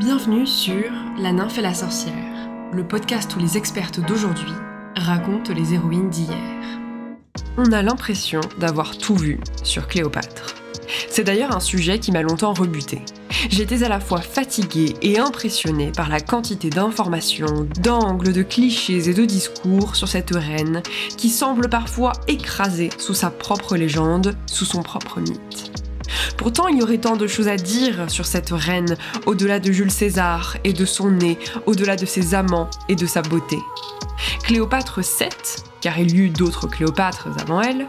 Bienvenue sur La nymphe et la sorcière, le podcast où les expertes d'aujourd'hui racontent les héroïnes d'hier. On a l'impression d'avoir tout vu sur Cléopâtre. C'est d'ailleurs un sujet qui m'a longtemps rebuté. J'étais à la fois fatiguée et impressionnée par la quantité d'informations, d'angles, de clichés et de discours sur cette reine qui semble parfois écrasée sous sa propre légende, sous son propre mythe. Pourtant, il y aurait tant de choses à dire sur cette reine, au-delà de Jules César et de son nez, au-delà de ses amants et de sa beauté. Cléopâtre VII, car il y eut d'autres Cléopâtres avant elle,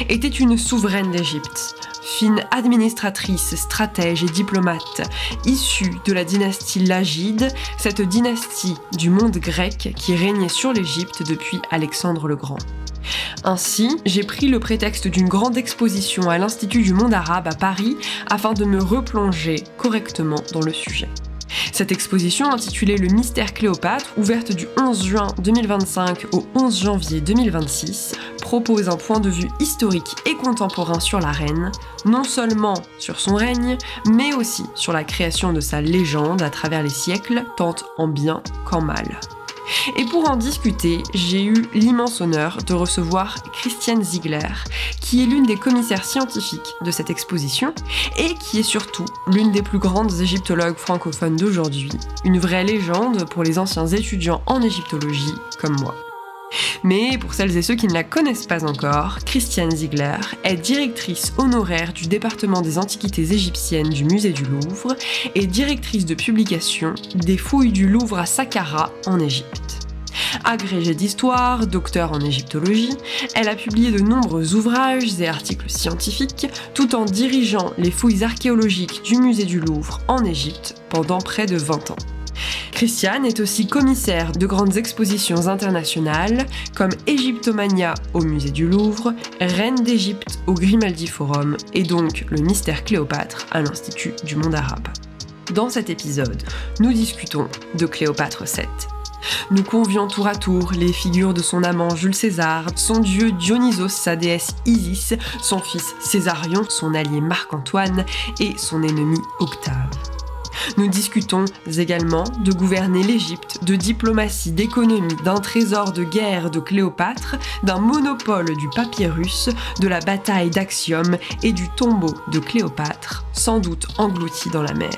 était une souveraine d'Égypte, fine administratrice, stratège et diplomate, issue de la dynastie Lagide, cette dynastie du monde grec qui régnait sur l'Égypte depuis Alexandre le Grand. Ainsi, j'ai pris le prétexte d'une grande exposition à l'Institut du monde arabe à Paris afin de me replonger correctement dans le sujet. Cette exposition, intitulée Le mystère Cléopâtre, ouverte du 11 juin 2025 au 11 janvier 2026, propose un point de vue historique et contemporain sur la reine, non seulement sur son règne, mais aussi sur la création de sa légende à travers les siècles, tant en bien qu'en mal. Et pour en discuter, j'ai eu l'immense honneur de recevoir Christiane Ziegler, qui est l'une des commissaires scientifiques de cette exposition et qui est surtout l'une des plus grandes égyptologues francophones d'aujourd'hui, une vraie légende pour les anciens étudiants en égyptologie comme moi. Mais pour celles et ceux qui ne la connaissent pas encore, Christiane Ziegler est directrice honoraire du département des antiquités égyptiennes du musée du Louvre et directrice de publication des fouilles du Louvre à Saqqara en Égypte. Agrégée d'histoire, docteur en égyptologie, elle a publié de nombreux ouvrages et articles scientifiques tout en dirigeant les fouilles archéologiques du musée du Louvre en Égypte pendant près de 20 ans. Christiane est aussi commissaire de grandes expositions internationales comme Égyptomania au musée du Louvre, Reine d'Égypte au Grimaldi Forum et donc le mystère Cléopâtre à l'Institut du monde arabe. Dans cet épisode, nous discutons de Cléopâtre VII. Nous convions tour à tour les figures de son amant Jules César, son dieu Dionysos, sa déesse Isis, son fils Césarion, son allié Marc-Antoine et son ennemi Octave. Nous discutons également de gouverner l'Égypte, de diplomatie, d'économie, d'un trésor de guerre de Cléopâtre, d'un monopole du papyrus, de la bataille d'Actium et du tombeau de Cléopâtre, sans doute englouti dans la mer.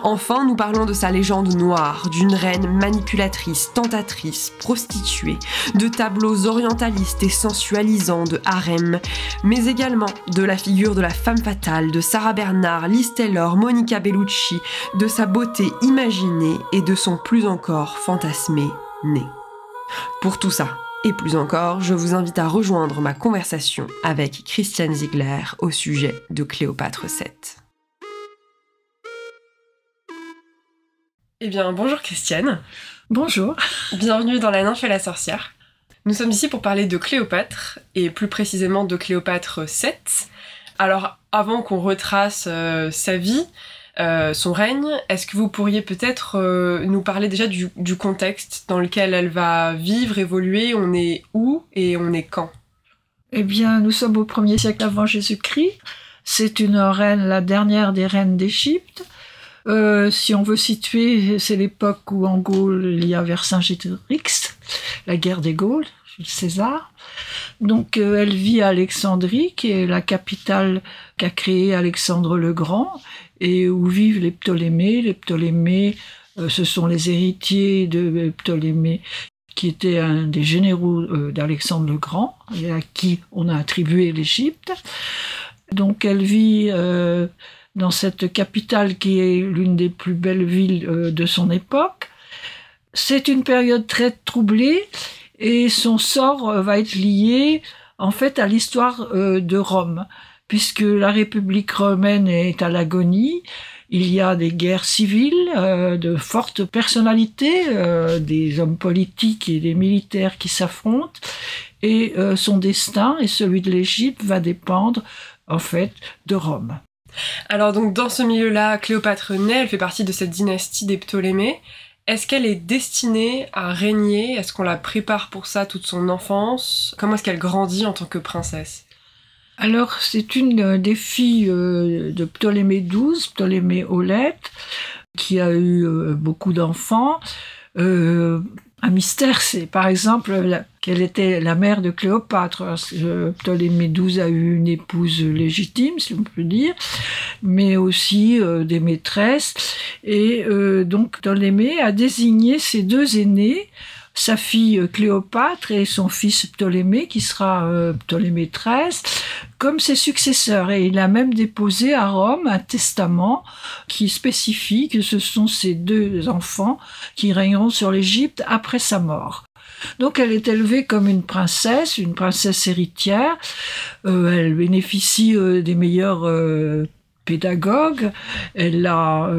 Enfin, nous parlons de sa légende noire, d'une reine manipulatrice, tentatrice, prostituée, de tableaux orientalistes et sensualisants de harem, mais également de la figure de la femme fatale, de Sarah Bernard, Liz Taylor, Monica Bellucci, de sa beauté imaginée et de son plus encore fantasmé nez. Pour tout ça, et plus encore, je vous invite à rejoindre ma conversation avec Christiane Ziegler au sujet de Cléopâtre VII. Eh bien, bonjour Christiane. Bonjour. Bienvenue dans La nymphe et la sorcière. Nous sommes ici pour parler de Cléopâtre, et plus précisément de Cléopâtre VII. Alors, avant qu'on retrace sa vie, son règne, est-ce que vous pourriez peut-être nous parler déjà du contexte dans lequel elle va vivre, évoluer, on est où et on est quand? Eh bien, nous sommes au 1er siècle avant Jésus-Christ. C'est une reine, la dernière des reines d'Égypte. Si on veut situer, c'est l'époque où en Gaule il y a Vercingétorix, la guerre des Gaules, Jules César. Donc elle vit à Alexandrie, qui est la capitale qu'a créée Alexandre le Grand, et où vivent les Ptolémées. Les Ptolémées, ce sont les héritiers de Ptolémée, qui était un des généraux d'Alexandre le Grand, et à qui on a attribué l'Égypte. Donc elle vit dans cette capitale qui est l'une des plus belles villes de son époque. C'est une période très troublée et son sort va être lié en fait à l'histoire de Rome, puisque la République romaine est à l'agonie. Il y a des guerres civiles, de fortes personnalités, des hommes politiques et des militaires qui s'affrontent, et son destin et celui de l'Égypte va dépendre en fait de Rome. Alors donc dans ce milieu-là, Cléopâtre naît, elle fait partie de cette dynastie des Ptolémées. Est-ce qu'elle est destinée à régner? Est-ce qu'on la prépare pour ça toute son enfance? Comment est-ce qu'elle grandit en tant que princesse? Alors c'est une des filles de Ptolémée XII, Ptolémée Aulète, qui a eu beaucoup d'enfants. Un mystère, c'est par exemple quelle était la mère de Cléopâtre. Ptolémée XII a eu une épouse légitime, si on peut dire, mais aussi des maîtresses. Et donc Ptolémée a désigné ses deux aînés, sa fille Cléopâtre et son fils Ptolémée, qui sera Ptolémée XIII, comme ses successeurs. Et il a même déposé à Rome un testament qui spécifie que ce sont ces deux enfants qui régneront sur l'Égypte après sa mort. Donc elle est élevée comme une princesse héritière. Elle bénéficie des meilleurs pédagogues. Elle a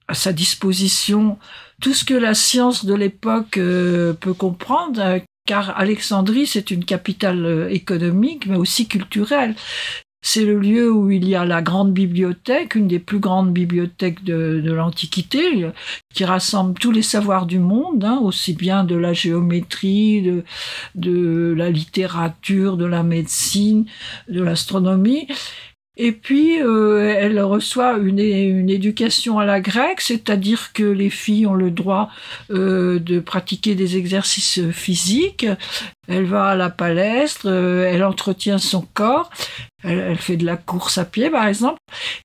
à sa disposition tout ce que la science de l'époque peut comprendre, car Alexandrie, c'est une capitale économique, mais aussi culturelle. C'est le lieu où il y a la grande bibliothèque, une des plus grandes bibliothèques de l'Antiquité, qui rassemble tous les savoirs du monde, aussi bien de la géométrie, de la littérature, de la médecine, de l'astronomie. Et puis, elle reçoit une éducation à la grecque, c'est-à-dire que les filles ont le droit de pratiquer des exercices physiques. Elle va à la palestre, elle entretient son corps, elle fait de la course à pied, par exemple.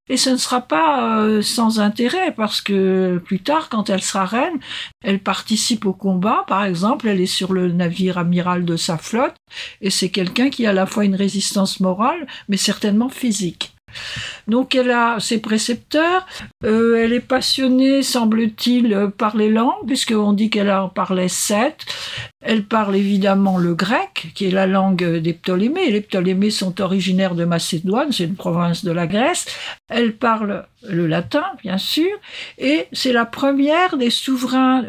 Et ce ne sera pas sans intérêt, parce que plus tard, quand elle sera reine, elle participe au combat, par exemple. Elle est sur le navire amiral de sa flotte, et c'est quelqu'un qui a à la fois une résistance morale, mais certainement physique. Donc elle a ses précepteurs, elle est passionnée, semble-t-il, par les langues, puisqu'on dit qu'elle en parlait 7. Elle parle évidemment le grec, qui est la langue des Ptolémées. Les Ptolémées sont originaires de Macédoine, c'est une province de la Grèce. Elle parle le latin, bien sûr, et c'est la première des souverains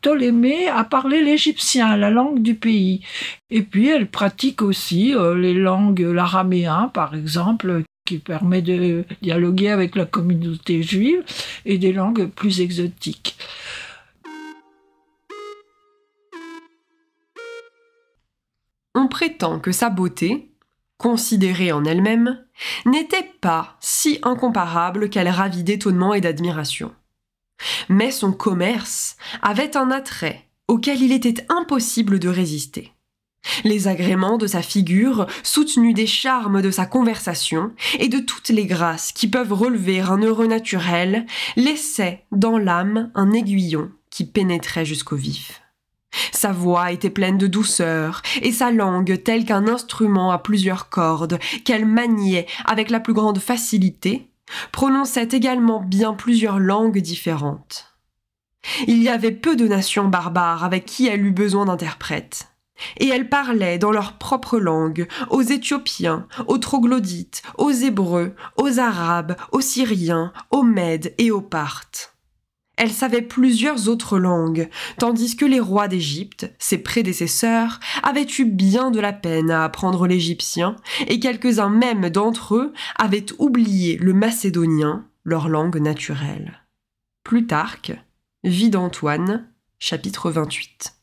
Ptolémées à parler l'égyptien, la langue du pays. Et puis elle pratique aussi les langues, l'araméen, par exemple, qui permet de dialoguer avec la communauté juive, et des langues plus exotiques. On prétend que sa beauté, considérée en elle-même, n'était pas si incomparable qu'elle ravit d'étonnement et d'admiration. Mais son commerce avait un attrait auquel il était impossible de résister. Les agréments de sa figure, soutenus des charmes de sa conversation et de toutes les grâces qui peuvent relever un heureux naturel, laissaient dans l'âme un aiguillon qui pénétrait jusqu'au vif. Sa voix était pleine de douceur, et sa langue telle qu'un instrument à plusieurs cordes, qu'elle maniait avec la plus grande facilité, prononçait également bien plusieurs langues différentes. Il y avait peu de nations barbares avec qui elle eut besoin d'interprètes. Et elle parlait dans leur propre langue aux Éthiopiens, aux Troglodytes, aux Hébreux, aux Arabes, aux Syriens, aux Mèdes et aux Parthes. Elle savait plusieurs autres langues, tandis que les rois d'Égypte, ses prédécesseurs, avaient eu bien de la peine à apprendre l'égyptien, et quelques-uns même d'entre eux avaient oublié le macédonien, leur langue naturelle. Plutarque, Vie d'Antoine, chapitre 28.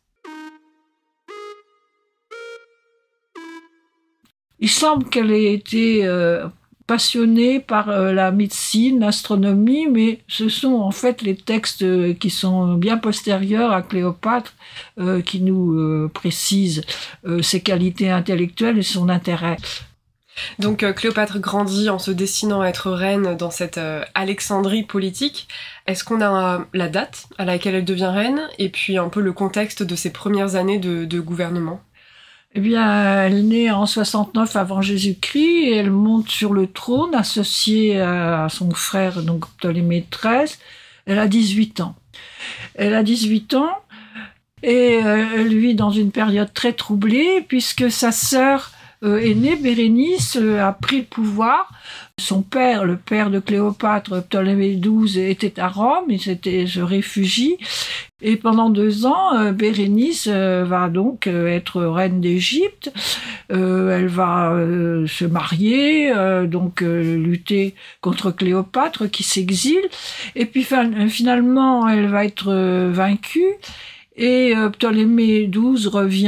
Il semble qu'elle ait été passionnée par la médecine, l'astronomie, mais ce sont en fait les textes qui sont bien postérieurs à Cléopâtre qui nous précisent ses qualités intellectuelles et son intérêt. Donc Cléopâtre grandit en se destinant à être reine dans cette Alexandrie politique. Est-ce qu'on a la date à laquelle elle devient reine et puis un peu le contexte de ses premières années de gouvernement ? Eh bien, elle naît en 69 avant Jésus-Christ et elle monte sur le trône associée à son frère, donc Ptolémée XIII. Elle a 18 ans. Elle a 18 ans et elle vit dans une période très troublée puisque sa sœur aînée, Bérénice, a pris le pouvoir. Son père, le père de Cléopâtre, Ptolémée XII, était à Rome, il se réfugie. Et pendant 2 ans, Bérénice va donc être reine d'Égypte. Elle va se marier, donc lutter contre Cléopâtre qui s'exile. Et puis finalement, elle va être vaincue. Et Ptolémée XII revient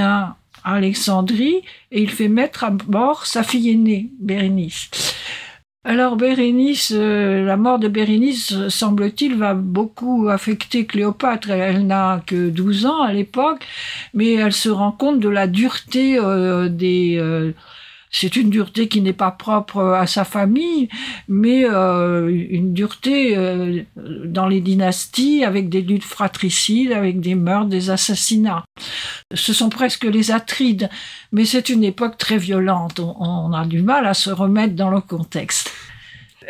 à Alexandrie et il fait mettre à mort sa fille aînée, Bérénice. Alors Bérénice, la mort de Bérénice, semble-t-il, va beaucoup affecter Cléopâtre. Elle n'a que 12 ans à l'époque, mais elle se rend compte de la dureté c'est une dureté qui n'est pas propre à sa famille, mais une dureté dans les dynasties, avec des luttes fratricides, avec des meurtres, des assassinats. Ce sont presque les Atrides, mais c'est une époque très violente. On a du mal à se remettre dans le contexte.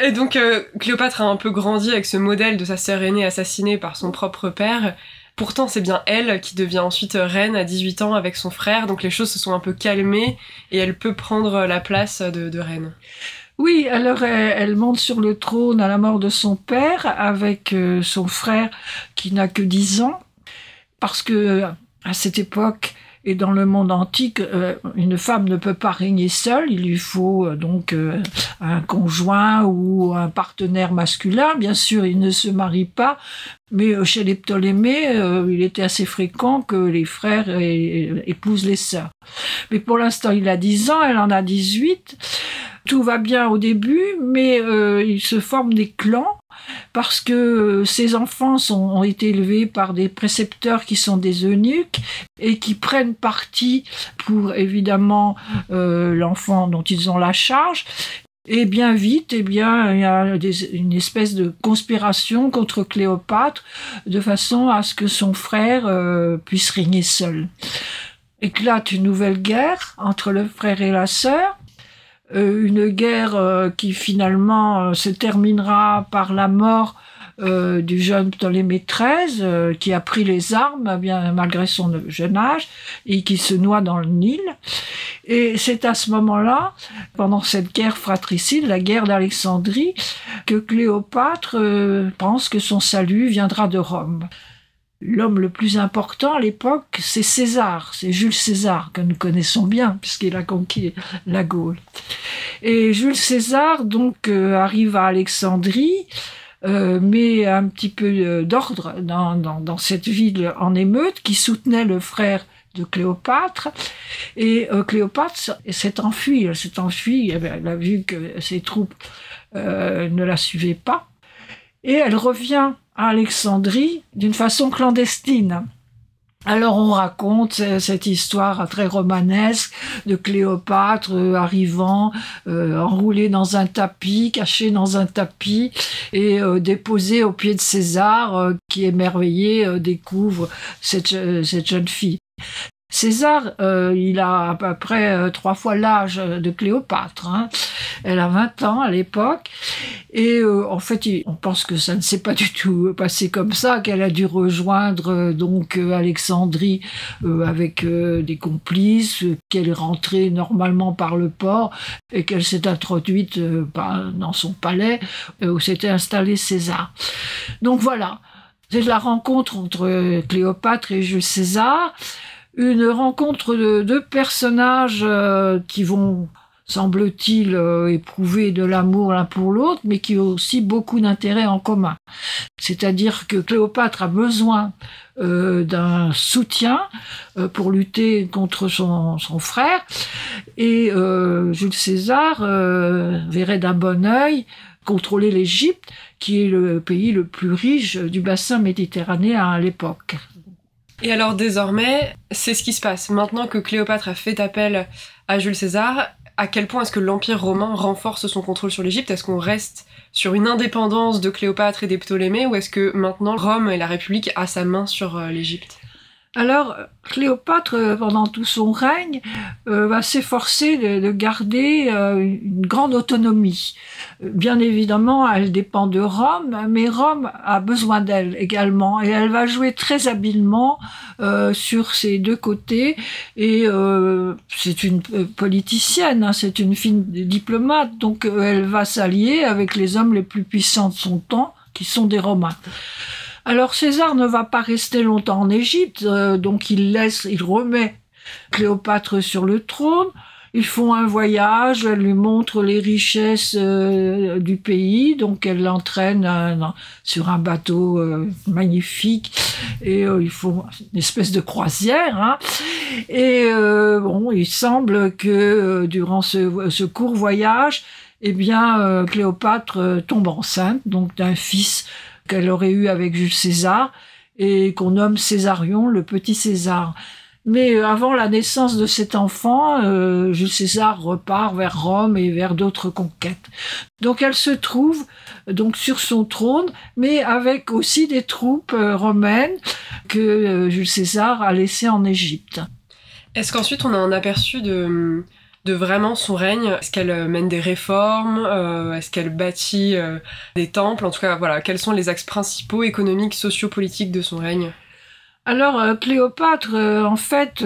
Et donc, Cléopâtre a un peu grandi avec ce modèle de sa sœur aînée assassinée par son propre père. Pourtant, c'est bien elle qui devient ensuite reine à 18 ans avec son frère, donc les choses se sont un peu calmées et elle peut prendre la place de reine. Oui, alors elle monte sur le trône à la mort de son père avec son frère qui n'a que 10 ans, parce que à cette époque et dans le monde antique, une femme ne peut pas régner seule, il lui faut donc un conjoint ou un partenaire masculin. Bien sûr, il ne se marie pas, mais chez les Ptolémées, il était assez fréquent que les frères épousent les sœurs. Mais pour l'instant, il a 10 ans, elle en a 18. Tout va bien au début, mais il se forment des clans parce que ces enfants ont été élevés par des précepteurs qui sont des eunuques et qui prennent parti pour évidemment l'enfant dont ils ont la charge. Et bien vite, il y a une espèce de conspiration contre Cléopâtre de façon à ce que son frère puisse régner seul. Éclate une nouvelle guerre entre le frère et la sœur. Une guerre qui finalement se terminera par la mort du jeune Ptolémée XIII qui a pris les armes bien malgré son jeune âge et qui se noie dans le Nil. Et c'est à ce moment-là, pendant cette guerre fratricide, la guerre d'Alexandrie, que Cléopâtre pense que son salut viendra de Rome. L'homme le plus important à l'époque, c'est César, c'est Jules César, que nous connaissons bien, puisqu'il a conquis la Gaule. Et Jules César, donc, arrive à Alexandrie, met un petit peu d'ordre dans cette ville en émeute, qui soutenait le frère de Cléopâtre. Et Cléopâtre s'est enfuie, elle a vu que ses troupes ne la suivaient pas. Et elle revient à Alexandrie d'une façon clandestine. Alors on raconte cette histoire très romanesque de Cléopâtre arrivant enroulée dans un tapis, cachée dans un tapis et déposée au pied de César qui émerveillé découvre cette jeune fille. César, il a à peu près 3 fois l'âge de Cléopâtre. Hein. Elle a 20 ans à l'époque. Et en fait, on pense que ça ne s'est pas du tout passé comme ça, qu'elle a dû rejoindre donc Alexandrie avec des complices, qu'elle est rentrée normalement par le port et qu'elle s'est introduite dans son palais où s'était installé César. Donc voilà, c'est la rencontre entre Cléopâtre et Jules César. Une rencontre de 2 personnages qui vont, semble-t-il, éprouver de l'amour l'un pour l'autre, mais qui ont aussi beaucoup d'intérêts en commun. C'est-à-dire que Cléopâtre a besoin d'un soutien pour lutter contre son frère, et Jules César verrait d'un bon œil contrôler l'Égypte, qui est le pays le plus riche du bassin méditerranéen à l'époque. Et alors désormais, c'est ce qui se passe. Maintenant que Cléopâtre a fait appel à Jules César, à quel point est-ce que l'Empire romain renforce son contrôle sur l'Égypte ? Est-ce qu'on reste sur une indépendance de Cléopâtre et des Ptolémées, ou est-ce que maintenant Rome et la République a sa main sur l'Égypte ? Alors, Cléopâtre, pendant tout son règne, va s'efforcer de garder une grande autonomie. Bien évidemment, elle dépend de Rome, mais Rome a besoin d'elle également, et elle va jouer très habilement sur ces 2 côtés. Et c'est une politicienne, hein, c'est une fine diplomate, donc elle va s'allier avec les hommes les plus puissants de son temps, qui sont des Romains. Alors César ne va pas rester longtemps en Égypte, donc il remet Cléopâtre sur le trône. Ils font un voyage, elle lui montre les richesses du pays, donc elle l'entraîne sur un bateau magnifique, et ils font une espèce de croisière. Hein. Et il semble que durant ce court voyage, Cléopâtre tombe enceinte, donc d'un fils qu'elle aurait eu avec Jules César, et qu'on nomme Césarion, le petit César. Mais avant la naissance de cet enfant, Jules César repart vers Rome et vers d'autres conquêtes. Donc elle se trouve donc sur son trône, mais avec aussi des troupes romaines que Jules César a laissées en Égypte. Est-ce qu'ensuite on a un aperçu de vraiment son règne? Est-ce qu'elle mène des réformes? Est-ce qu'elle bâtit des temples? En tout cas, voilà, quels sont les axes principaux économiques, sociopolitiques de son règne? Alors, Cléopâtre, en fait,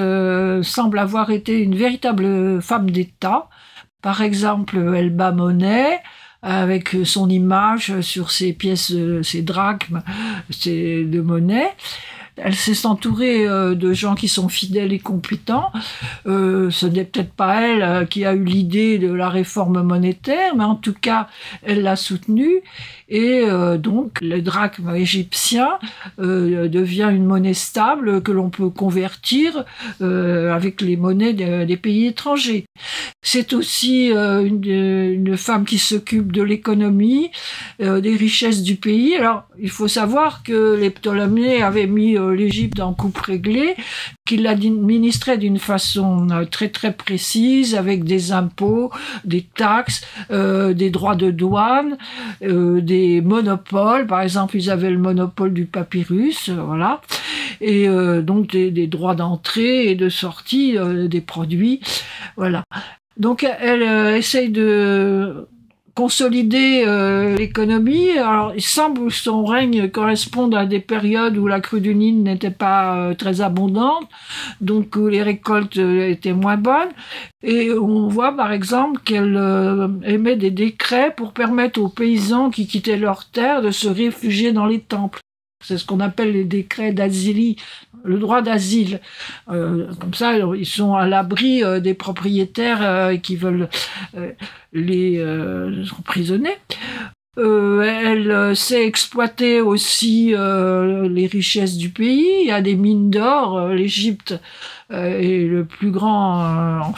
semble avoir été une véritable femme d'État. Par exemple, elle bat monnaie avec son image sur ses pièces, ses drachmes, de monnaie. Elle s'est entourée de gens qui sont fidèles et compétents. Ce n'est peut-être pas elle qui a eu l'idée de la réforme monétaire, mais en tout cas, elle l'a soutenue. Et donc, le drachme égyptien devient une monnaie stable que l'on peut convertir avec les monnaies des pays étrangers. C'est aussi une femme qui s'occupe de l'économie, des richesses du pays. Alors, il faut savoir que les Ptolémées avaient mis l'Égypte en coupe réglée, qu'ils l'administraient d'une façon très très précise, avec des impôts, des taxes, des droits de douane, des monopoles. Par exemple, ils avaient le monopole du papyrus, voilà, et donc des droits d'entrée et de sortie des produits, voilà. Donc elle essaye de consolider l'économie. Alors, il semble que son règne corresponde à des périodes où la crue du Nil n'était pas très abondante, donc où les récoltes étaient moins bonnes. Et on voit par exemple qu'elle émet des décrets pour permettre aux paysans qui quittaient leurs terres de se réfugier dans les temples. C'est ce qu'on appelle les décrets d'asilie, le droit d'asile. Comme ça, ils sont à l'abri des propriétaires qui veulent les emprisonner. Elle sait exploiter aussi les richesses du pays. Il y a des mines d'or. L'Égypte est le plus grand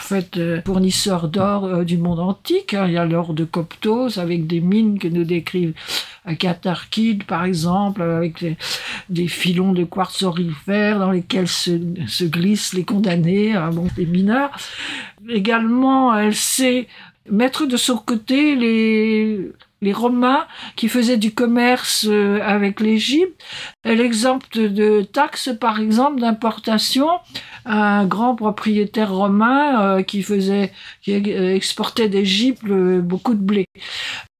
fournisseur d'or du monde antique. Il y a l'or de Coptos avec des mines que nous décrivent à Kharkid, par exemple, avec des filons de quartz aurifère dans lesquels se glissent les condamnés, des mineurs. Également, elle sait mettre de son côté les Romains qui faisaient du commerce avec l'Égypte. Elle exempte de taxes, par exemple, d'importation un grand propriétaire romain qui exportait d'Égypte beaucoup de blé.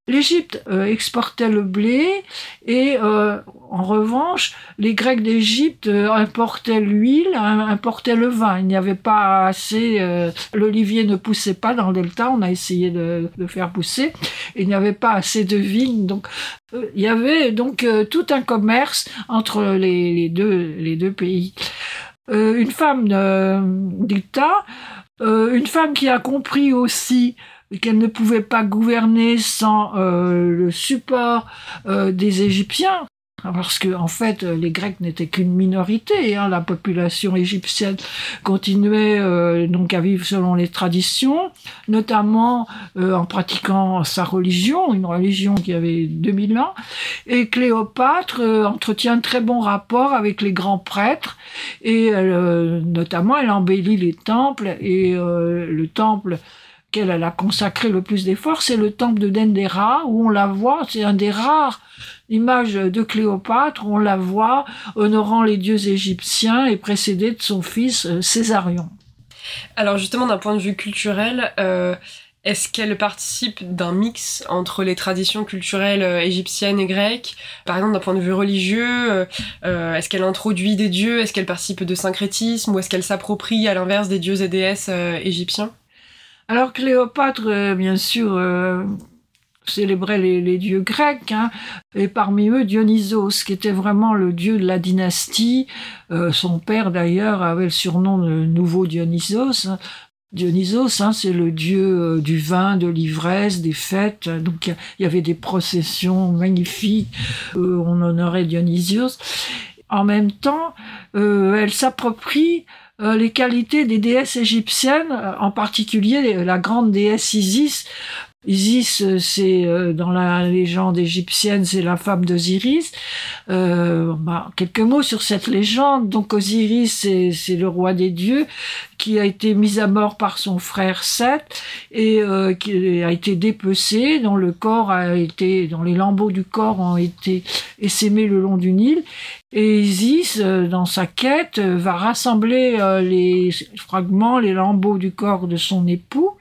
L'Égypte exportait le blé et en revanche, les Grecs d'Égypte importaient l'huile, importaient le vin. Il n'y avait pas assez, l'olivier ne poussait pas dans le delta, on a essayé de faire pousser, et il n'y avait pas assez de vignes. Donc il y avait donc tout un commerce entre les deux pays. Une femme d'État, une femme qui a compris aussi qu'elle ne pouvait pas gouverner sans le support des Égyptiens, parce que en fait les Grecs n'étaient qu'une minorité, la population égyptienne continuait donc à vivre selon les traditions, notamment en pratiquant sa religion, une religion qui avait 2000 ans, et Cléopâtre entretient un très bon rapport avec les grands prêtres, et notamment elle embellit les temples, et le temple qu'elle a consacré le plus d'efforts, c'est le temple de Dendera, où on la voit, c'est un des rares images de Cléopâtre, où on la voit honorant les dieux égyptiens et précédée de son fils Césarion. Alors justement, d'un point de vue culturel, est-ce qu'elle participe d'un mix entre les traditions culturelles égyptiennes et grecques? Par exemple, d'un point de vue religieux, est-ce qu'elle introduit des dieux? Est-ce qu'elle participe de syncrétisme? Ou est-ce qu'elle s'approprie, à l'inverse, des dieux et déesses égyptiens? Alors Cléopâtre, bien sûr, célébrait les dieux grecs, et parmi eux Dionysos, qui était vraiment le dieu de la dynastie. Son père, d'ailleurs, avait le surnom de Nouveau Dionysos. Dionysos, c'est le dieu du vin, de l'ivresse, des fêtes. Donc il y avait des processions magnifiques où on honorait Dionysos. En même temps, elle s'approprie les qualités des déesses égyptiennes, en particulier la grande déesse Isis, Isis, c'est dans la légende égyptienne, c'est la femme d'Osiris. Quelques mots sur cette légende. Donc Osiris, c'est le roi des dieux qui a été mis à mort par son frère Seth et qui a été dépecé, dont les lambeaux du corps ont été essaimés le long du Nil. Et Isis, dans sa quête, va rassembler les fragments, les lambeaux du corps de son époux,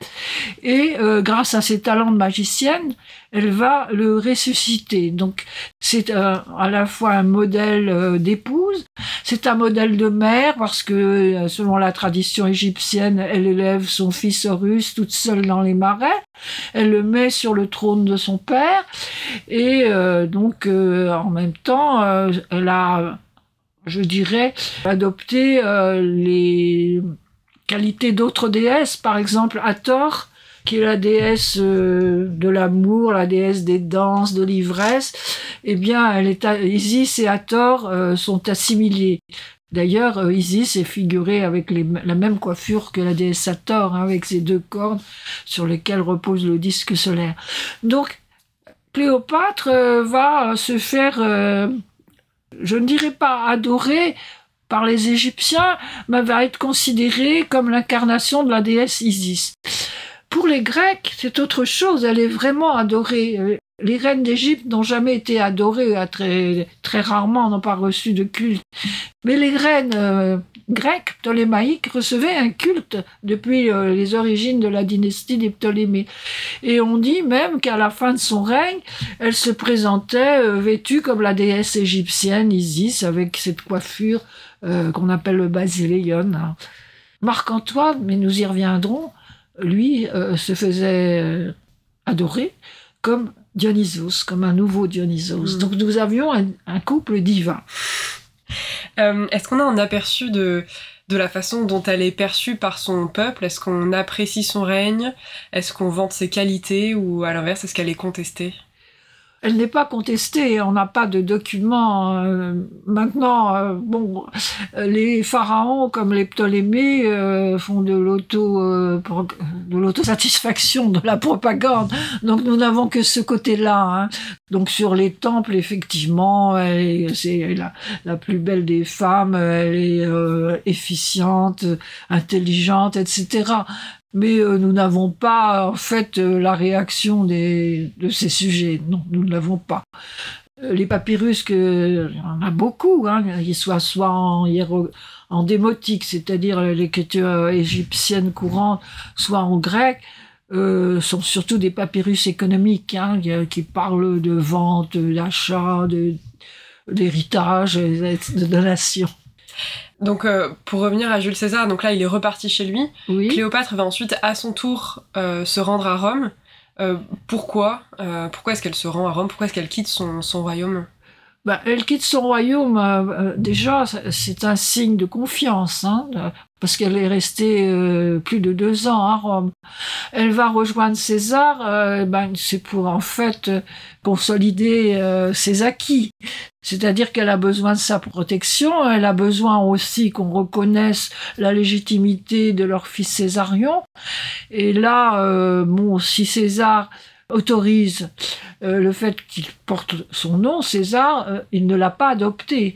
et grâce à ses talents de magicienne, elle va le ressusciter. Donc c'est à la fois un modèle d'épouse, c'est un modèle de mère, parce que selon la tradition égyptienne, elle élève son fils Horus toute seule dans les marais, elle le met sur le trône de son père, et en même temps, elle a, je dirais, adopté les qualités d'autres déesses, par exemple Hathor, qui est la déesse de l'amour, la déesse des danses, de l'ivresse. Eh bien, Isis et Hathor sont assimilés. D'ailleurs, Isis est figurée avec la même coiffure que la déesse Hathor, avec ses 2 cornes sur lesquelles repose le disque solaire. Donc, Cléopâtre va se faire, je ne dirais pas adorer par les Égyptiens, mais va être considérée comme l'incarnation de la déesse Isis. Pour les Grecs, c'est autre chose, elle est vraiment adorée. Les reines d'Égypte n'ont jamais été adorées, très, très rarement, n'ont pas reçu de culte. Mais les reines grecques, ptolémaïques, recevaient un culte depuis les origines de la dynastie des Ptolémées. Et on dit même qu'à la fin de son règne, elle se présentait vêtue comme la déesse égyptienne Isis, avec cette coiffure qu'on appelle le basileion. Marc-Antoine, mais nous y reviendrons, lui se faisait adorer comme Dionysos, comme un nouveau Dionysos. Donc nous avions un couple divin. Est-ce qu'on a un aperçu de la façon dont elle est perçue par son peuple? Est-ce qu'on apprécie son règne? Est-ce qu'on vante ses qualités? Ou à l'inverse, est-ce qu'elle est contestée? Elle n'est pas contestée, on n'a pas de documents. Maintenant, les pharaons comme les Ptolémées font de l'autosatisfaction, de la propagande. Donc nous n'avons que ce côté-là. Donc sur les temples, effectivement, c'est la plus belle des femmes, elle est efficiente, intelligente, etc. Mais nous n'avons pas, en fait, la réaction de ces sujets. Non, nous ne l'avons pas. Les papyrus, il y en a beaucoup, ils soient soit en démotique, c'est-à-dire l'écriture égyptienne courante, soit en grec, sont surtout des papyrus économiques, qui parlent de vente, d'achat, d'héritage, de donation. Donc, pour revenir à Jules César, donc là, il est reparti chez lui. Oui. Cléopâtre va ensuite, à son tour, se rendre à Rome. Pourquoi est-ce qu'elle se rend à Rome? Pourquoi est-ce qu'elle quitte son royaume? Elle quitte son royaume, déjà, c'est un signe de confiance, parce qu'elle est restée plus de 2 ans à Rome. Elle va rejoindre César, c'est pour en fait consolider ses acquis. C'est-à-dire qu'elle a besoin de sa protection, elle a besoin aussi qu'on reconnaisse la légitimité de leur fils Césarion. Et là, si César autorise le fait qu'il porte son nom, César, il ne l'a pas adopté.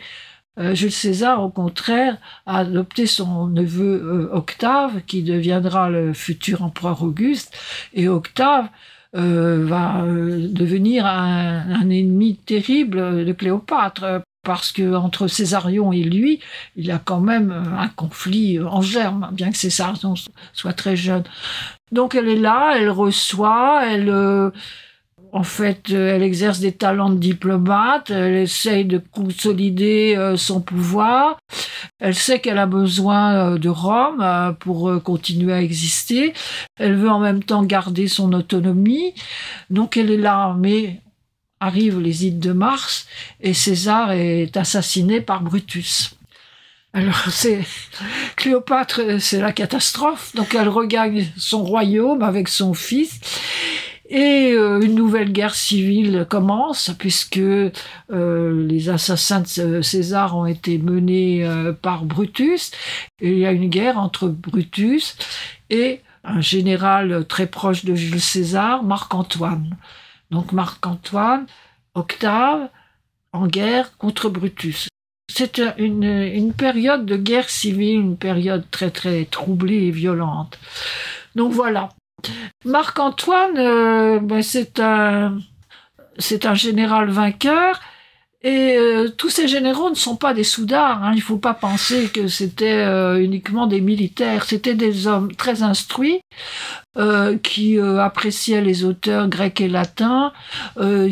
Jules César, au contraire, a adopté son neveu Octave, qui deviendra le futur empereur Auguste, et Octave va devenir un ennemi terrible de Cléopâtre, parce que entre Césarion et lui, il y a quand même un conflit en germe, bien que Césarion soit très jeune. Donc elle est là, elle reçoit, elle exerce des talents de diplomate, elle essaye de consolider son pouvoir, elle sait qu'elle a besoin de Rome pour continuer à exister, elle veut en même temps garder son autonomie, donc elle est là, mais arrivent les Ides de Mars et César est assassiné par Brutus. Alors, Cléopâtre, c'est la catastrophe. Donc, elle regagne son royaume avec son fils. Et une nouvelle guerre civile commence, puisque les assassins de César ont été menés par Brutus. Et il y a une guerre entre Brutus et un général très proche de Jules César, Marc-Antoine. Donc Marc-Antoine, Octave, en guerre contre Brutus. C'est une période de guerre civile, une période très très troublée et violente. Donc voilà. Marc-Antoine, c'est un général vainqueur. Et tous ces généraux ne sont pas des soudards. Il ne faut pas penser que c'était uniquement des militaires. C'était des hommes très instruits qui appréciaient les auteurs grecs et latins,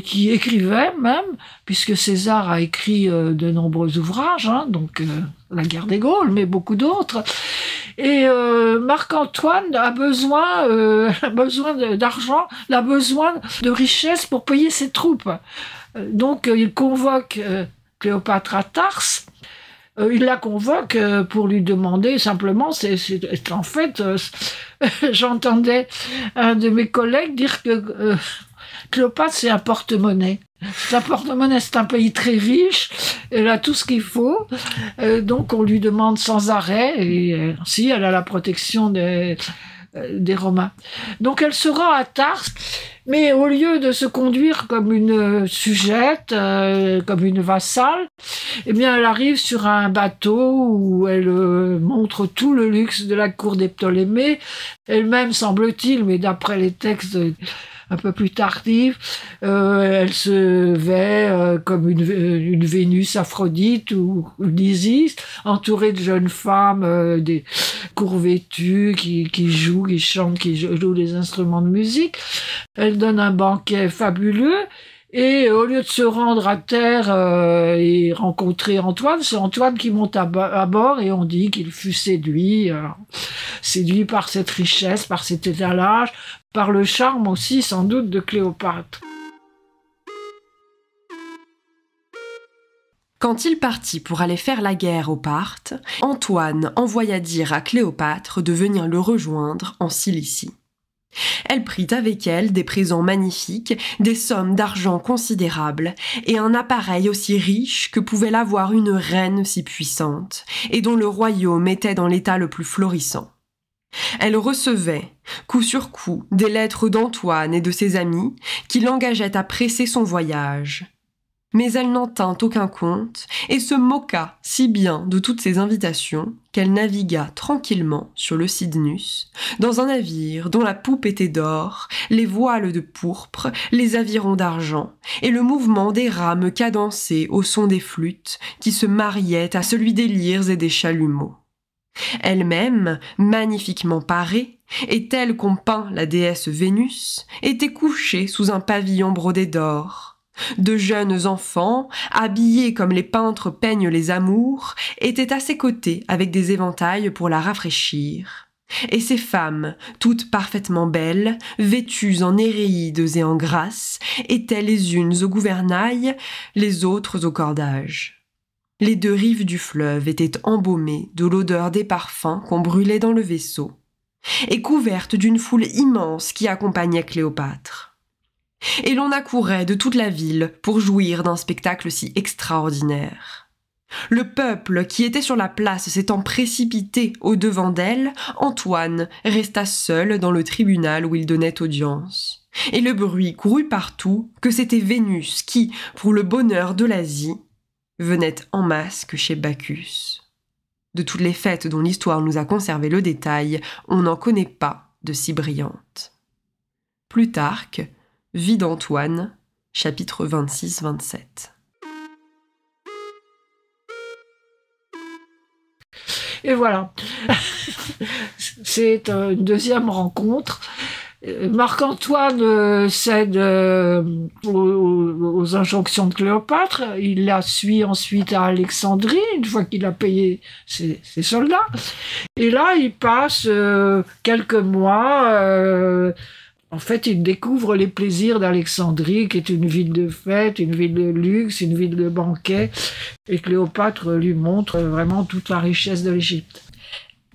qui écrivaient même, puisque César a écrit de nombreux ouvrages, donc La guerre des Gaules, mais beaucoup d'autres. Et Marc-Antoine a besoin d'argent, il a besoin de richesses pour payer ses troupes. Donc il convoque Cléopâtre à Tarse. Il la convoque pour lui demander simplement, en fait, j'entendais un de mes collègues dire que Cléopâtre c'est un porte-monnaie. Un porte-monnaie, c'est un pays très riche, elle a tout ce qu'il faut, donc on lui demande sans arrêt, et si elle a la protection des Romains. Donc elle se rend à Tarse, mais au lieu de se conduire comme une sujette, comme une vassale, eh bien elle arrive sur un bateau où elle montre tout le luxe de la cour des Ptolémées, elle-même semble-t-il, mais d'après les textes un peu plus tardifs, elle se vêt comme une Vénus Aphrodite ou l'Isis, entourée de jeunes femmes, des court vêtues qui jouent, qui chantent, qui jouent des instruments de musique. Elle donne un banquet fabuleux. Et au lieu de se rendre à terre et rencontrer Antoine, c'est Antoine qui monte à bord et on dit qu'il fut séduit par cette richesse, par cet étalage, par le charme aussi sans doute de Cléopâtre. Quand il partit pour aller faire la guerre aux Parthes, Antoine envoya dire à Cléopâtre de venir le rejoindre en Cilicie. Elle prit avec elle des présents magnifiques, des sommes d'argent considérables, et un appareil aussi riche que pouvait l'avoir une reine si puissante, et dont le royaume était dans l'état le plus florissant. Elle recevait, coup sur coup, des lettres d'Antoine et de ses amis, qui l'engageaient à presser son voyage. Mais elle n'en tint aucun compte et se moqua si bien de toutes ces invitations qu'elle navigua tranquillement sur le Cydnus, dans un navire dont la poupe était d'or, les voiles de pourpre, les avirons d'argent, et le mouvement des rames cadencées au son des flûtes qui se mariaient à celui des lyres et des chalumeaux. Elle-même, magnifiquement parée, et telle qu'on peint la déesse Vénus, était couchée sous un pavillon brodé d'or. De jeunes enfants, habillés comme les peintres peignent les amours, étaient à ses côtés avec des éventails pour la rafraîchir. Et ces femmes, toutes parfaitement belles, vêtues en néréides et en grâce, étaient les unes au gouvernail, les autres au cordage. Les deux rives du fleuve étaient embaumées de l'odeur des parfums qu'on brûlait dans le vaisseau, et couvertes d'une foule immense qui accompagnait Cléopâtre. Et l'on accourait de toute la ville pour jouir d'un spectacle si extraordinaire. Le peuple qui était sur la place s'étant précipité au-devant d'elle, Antoine resta seul dans le tribunal où il donnait audience. Et le bruit courut partout que c'était Vénus qui, pour le bonheur de l'Asie, venait en masque chez Bacchus. De toutes les fêtes dont l'histoire nous a conservé le détail, on n'en connaît pas de si brillantes. Plutarque, Vie d'Antoine, chapitre 26-27. Et voilà, c'est une deuxième rencontre. Marc-Antoine cède aux injonctions de Cléopâtre. Il la suit ensuite à Alexandrie, une fois qu'il a payé ses soldats. Et là, il passe quelques mois... En fait, il découvre les plaisirs d'Alexandrie, qui est une ville de fête, une ville de luxe, une ville de banquets. Et Cléopâtre lui montre vraiment toute la richesse de l'Égypte.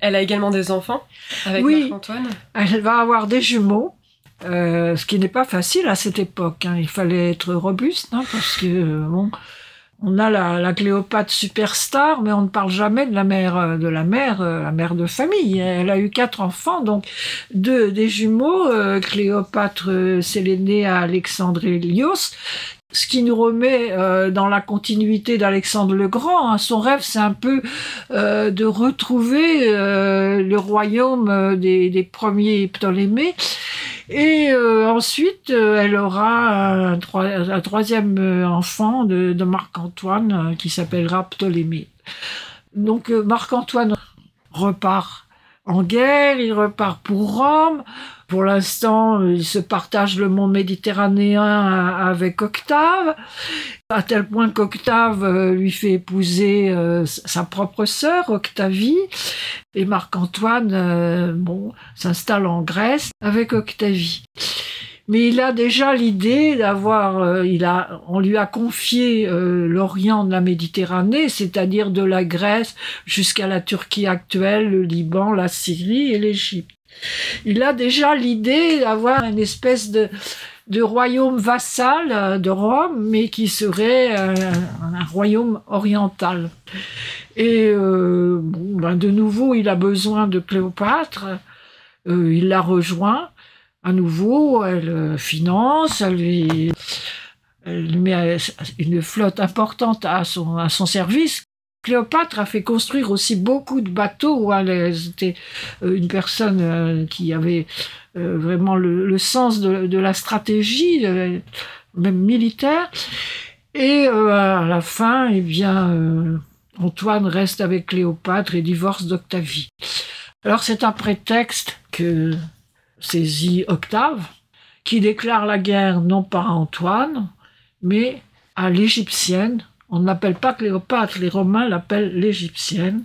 Elle a également des enfants avec Marc-Antoine ? Elle va avoir des jumeaux, ce qui n'est pas facile à cette époque. Il fallait être robuste, parce que On a la Cléopâtre superstar, mais on ne parle jamais de la mère de famille. Elle a eu 4 enfants, donc 2 des jumeaux, Cléopâtre Séléné à Alexandre Hélios, ce qui nous remet dans la continuité d'Alexandre le Grand. Hein. Son rêve, c'est un peu de retrouver le royaume des premiers Ptolémées. Et ensuite, elle aura un 3e enfant de Marc-Antoine qui s'appellera Ptolémée. Donc Marc-Antoine repart en guerre, il repart pour Rome. Pour l'instant, il se partage le monde méditerranéen avec Octave, à tel point qu'Octave lui fait épouser sa propre sœur, Octavie, et Marc-Antoine s'installe en Grèce avec Octavie. Mais il a déjà l'idée d'avoir, on lui a confié l'Orient de la Méditerranée, c'est-à-dire de la Grèce jusqu'à la Turquie actuelle, le Liban, la Syrie et l'Égypte. Il a déjà l'idée d'avoir une espèce de royaume vassal de Rome, mais qui serait un royaume oriental. Et de nouveau, il a besoin de Cléopâtre. Il la rejoint. À nouveau, elle finance, elle met une flotte importante à son service. Cléopâtre a fait construire aussi beaucoup de bateaux. Elle était une personne qui avait vraiment le sens de la stratégie, même militaire. Et à la fin, Antoine reste avec Cléopâtre et divorce d'Octavie. Alors c'est un prétexte que saisit Octave, qui déclare la guerre non pas à Antoine, mais à l'Égyptienne. On ne l'appelle pas Cléopâtre, les Romains l'appellent l'Égyptienne,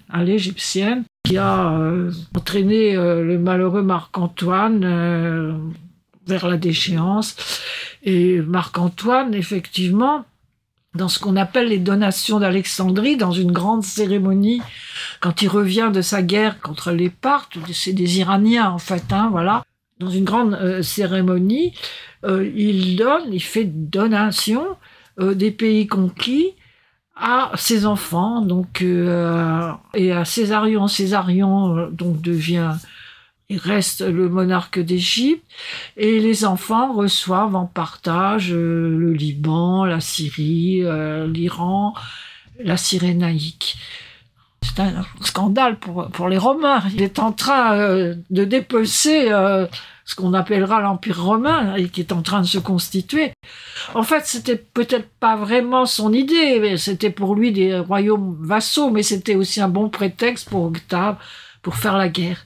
qui a entraîné le malheureux Marc-Antoine vers la déchéance. Et Marc-Antoine, effectivement, dans ce qu'on appelle les donations d'Alexandrie, dans une grande cérémonie, quand il revient de sa guerre contre les Parthes, c'est des Iraniens en fait, voilà. Dans une grande cérémonie, il fait donation des pays conquis à ses enfants, et à Césarion. Césarion il reste le monarque d'Égypte, et les enfants reçoivent en partage le Liban, la Syrie, l'Iran, la Cyrénaïque. C'est un scandale pour les Romains. Il est en train de dépecer ce qu'on appellera l'Empire romain, et qui est en train de se constituer. En fait, c'était peut-être pas vraiment son idée, mais c'était pour lui des royaumes vassaux, mais c'était aussi un bon prétexte pour Octave pour faire la guerre.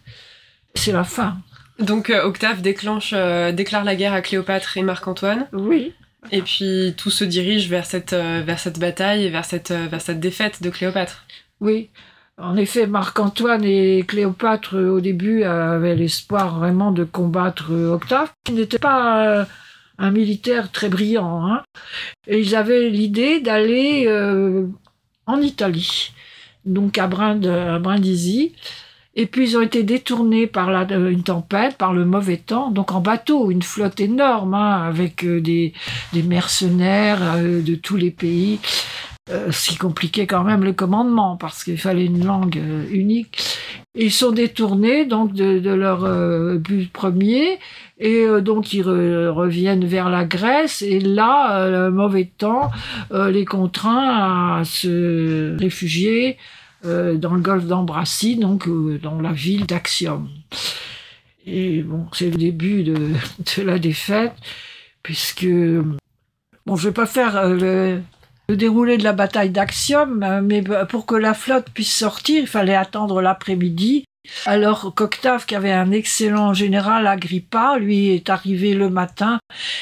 C'est la fin. Donc Octave déclare la guerre à Cléopâtre et Marc-Antoine. Oui. Et puis tout se dirige vers cette bataille et vers cette défaite de Cléopâtre. Oui. En effet, Marc-Antoine et Cléopâtre, au début, avaient l'espoir vraiment de combattre Octave. Il n'était pas un militaire très brillant, hein. Et ils avaient l'idée d'aller en Italie, donc à Brindisi. Et puis ils ont été détournés par une tempête, par le mauvais temps, donc en bateau, une flotte énorme, avec des mercenaires de tous les pays. Ce qui compliquait quand même le commandement, parce qu'il fallait une langue unique. Et ils sont détournés donc de leur but premier, et donc ils reviennent vers la Grèce, et là, le mauvais temps les contraint à se réfugier dans le golfe d'Ambracie, donc dans la ville d'Actium. Et c'est le début de la défaite, puisque je vais pas faire le déroulé de la bataille d'Actium, mais pour que la flotte puisse sortir, il fallait attendre l'après-midi. Alors qu'Octave, qui avait un excellent général, Agrippa, lui est arrivé le matin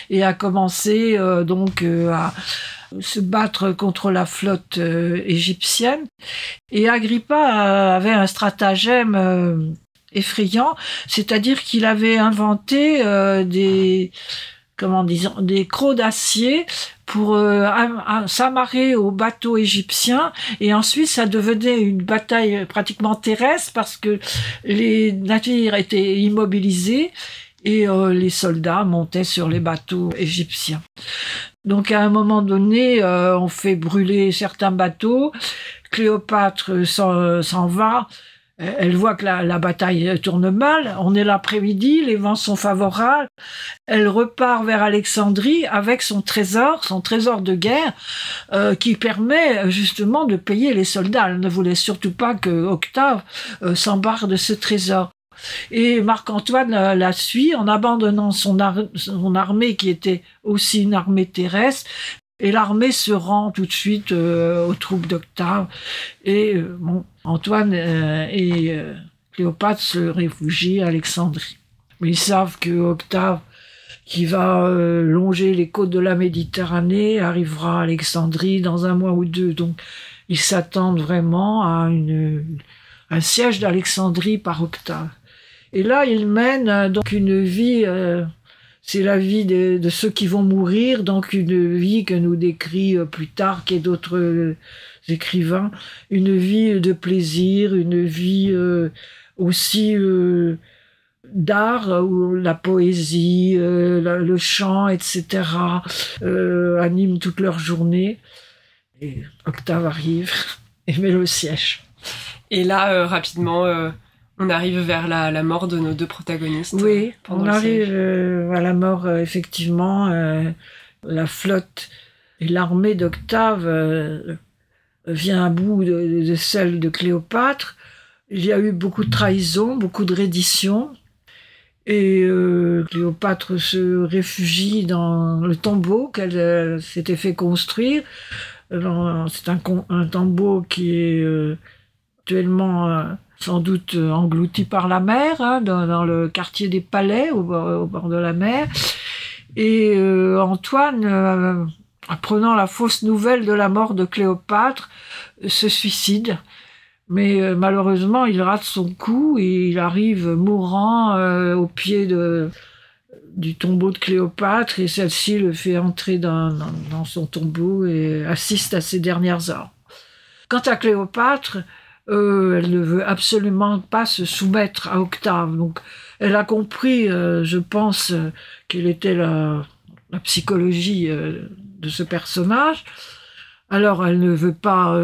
et a commencé à se battre contre la flotte égyptienne. Et Agrippa avait un stratagème effrayant, c'est-à-dire qu'il avait inventé des crocs d'acier pour s'amarrer aux bateaux égyptiens, et ensuite ça devenait une bataille pratiquement terrestre parce que les navires étaient immobilisés et les soldats montaient sur les bateaux égyptiens. Donc à un moment donné, on fait brûler certains bateaux. Cléopâtre s'en va. Elle voit que la bataille tourne mal. On est l'après-midi, les vents sont favorables. Elle repart vers Alexandrie avec son trésor de guerre, qui permet justement de payer les soldats. Elle ne voulait surtout pas que Octave s'embarque de ce trésor. Et Marc-Antoine la suit en abandonnant son armée qui était aussi une armée terrestre. Et l'armée se rend tout de suite aux troupes d'Octave. Et Antoine et Cléopâtre se réfugient à Alexandrie. Mais ils savent que Octave, qui va longer les côtes de la Méditerranée, arrivera à Alexandrie dans 1 mois ou 2. Donc ils s'attendent vraiment à un siège d'Alexandrie par Octave. Et là, ils mènent donc une vie... c'est la vie de ceux qui vont mourir, donc une vie que nous décrit plus tard et d'autres écrivains, une vie de plaisir, une vie aussi d'art où la poésie, le chant, etc. Animent toute leur journée. Et Octave arrive et met le siège. Et là, rapidement... on arrive vers la mort de nos 2 protagonistes. Oui, on arrive à la mort, effectivement. La flotte et l'armée d'Octave vient à bout de celle de Cléopâtre. Il y a eu beaucoup de trahisons, beaucoup de redditions. Et Cléopâtre se réfugie dans le tombeau qu'elle s'était fait construire. C'est un tombeau qui est actuellement... sans doute englouti par la mer, dans le quartier des Palais, au bord de la mer. Et Antoine, apprenant la fausse nouvelle de la mort de Cléopâtre, se suicide. Mais malheureusement, il rate son coup et il arrive mourant au pied du tombeau de Cléopâtre, et celle-ci le fait entrer dans son tombeau et assiste à ses dernières heures. Quant à Cléopâtre, elle ne veut absolument pas se soumettre à Octave. Donc, elle a compris, je pense, quelle était la psychologie de ce personnage. Alors, elle ne veut pas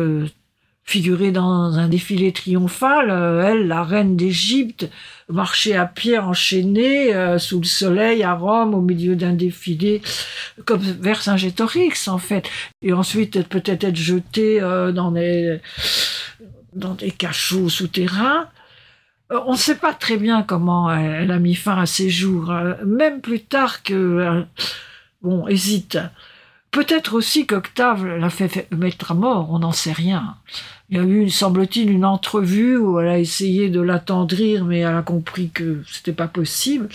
figurer dans un défilé triomphal. Elle, la reine d'Égypte, marcher à pied enchaînée sous le soleil à Rome, au milieu d'un défilé, comme vers Saint-Gétorix, en fait. Et ensuite, peut-être être jetée dans des cachots souterrains. On ne sait pas très bien comment elle a mis fin à ses jours. Même plus tard que... hésite. Peut-être aussi qu'Octave l'a fait mettre à mort, on n'en sait rien. Il y a eu, semble-t-il, une entrevue où elle a essayé de l'attendrir, mais elle a compris que c'était pas possible.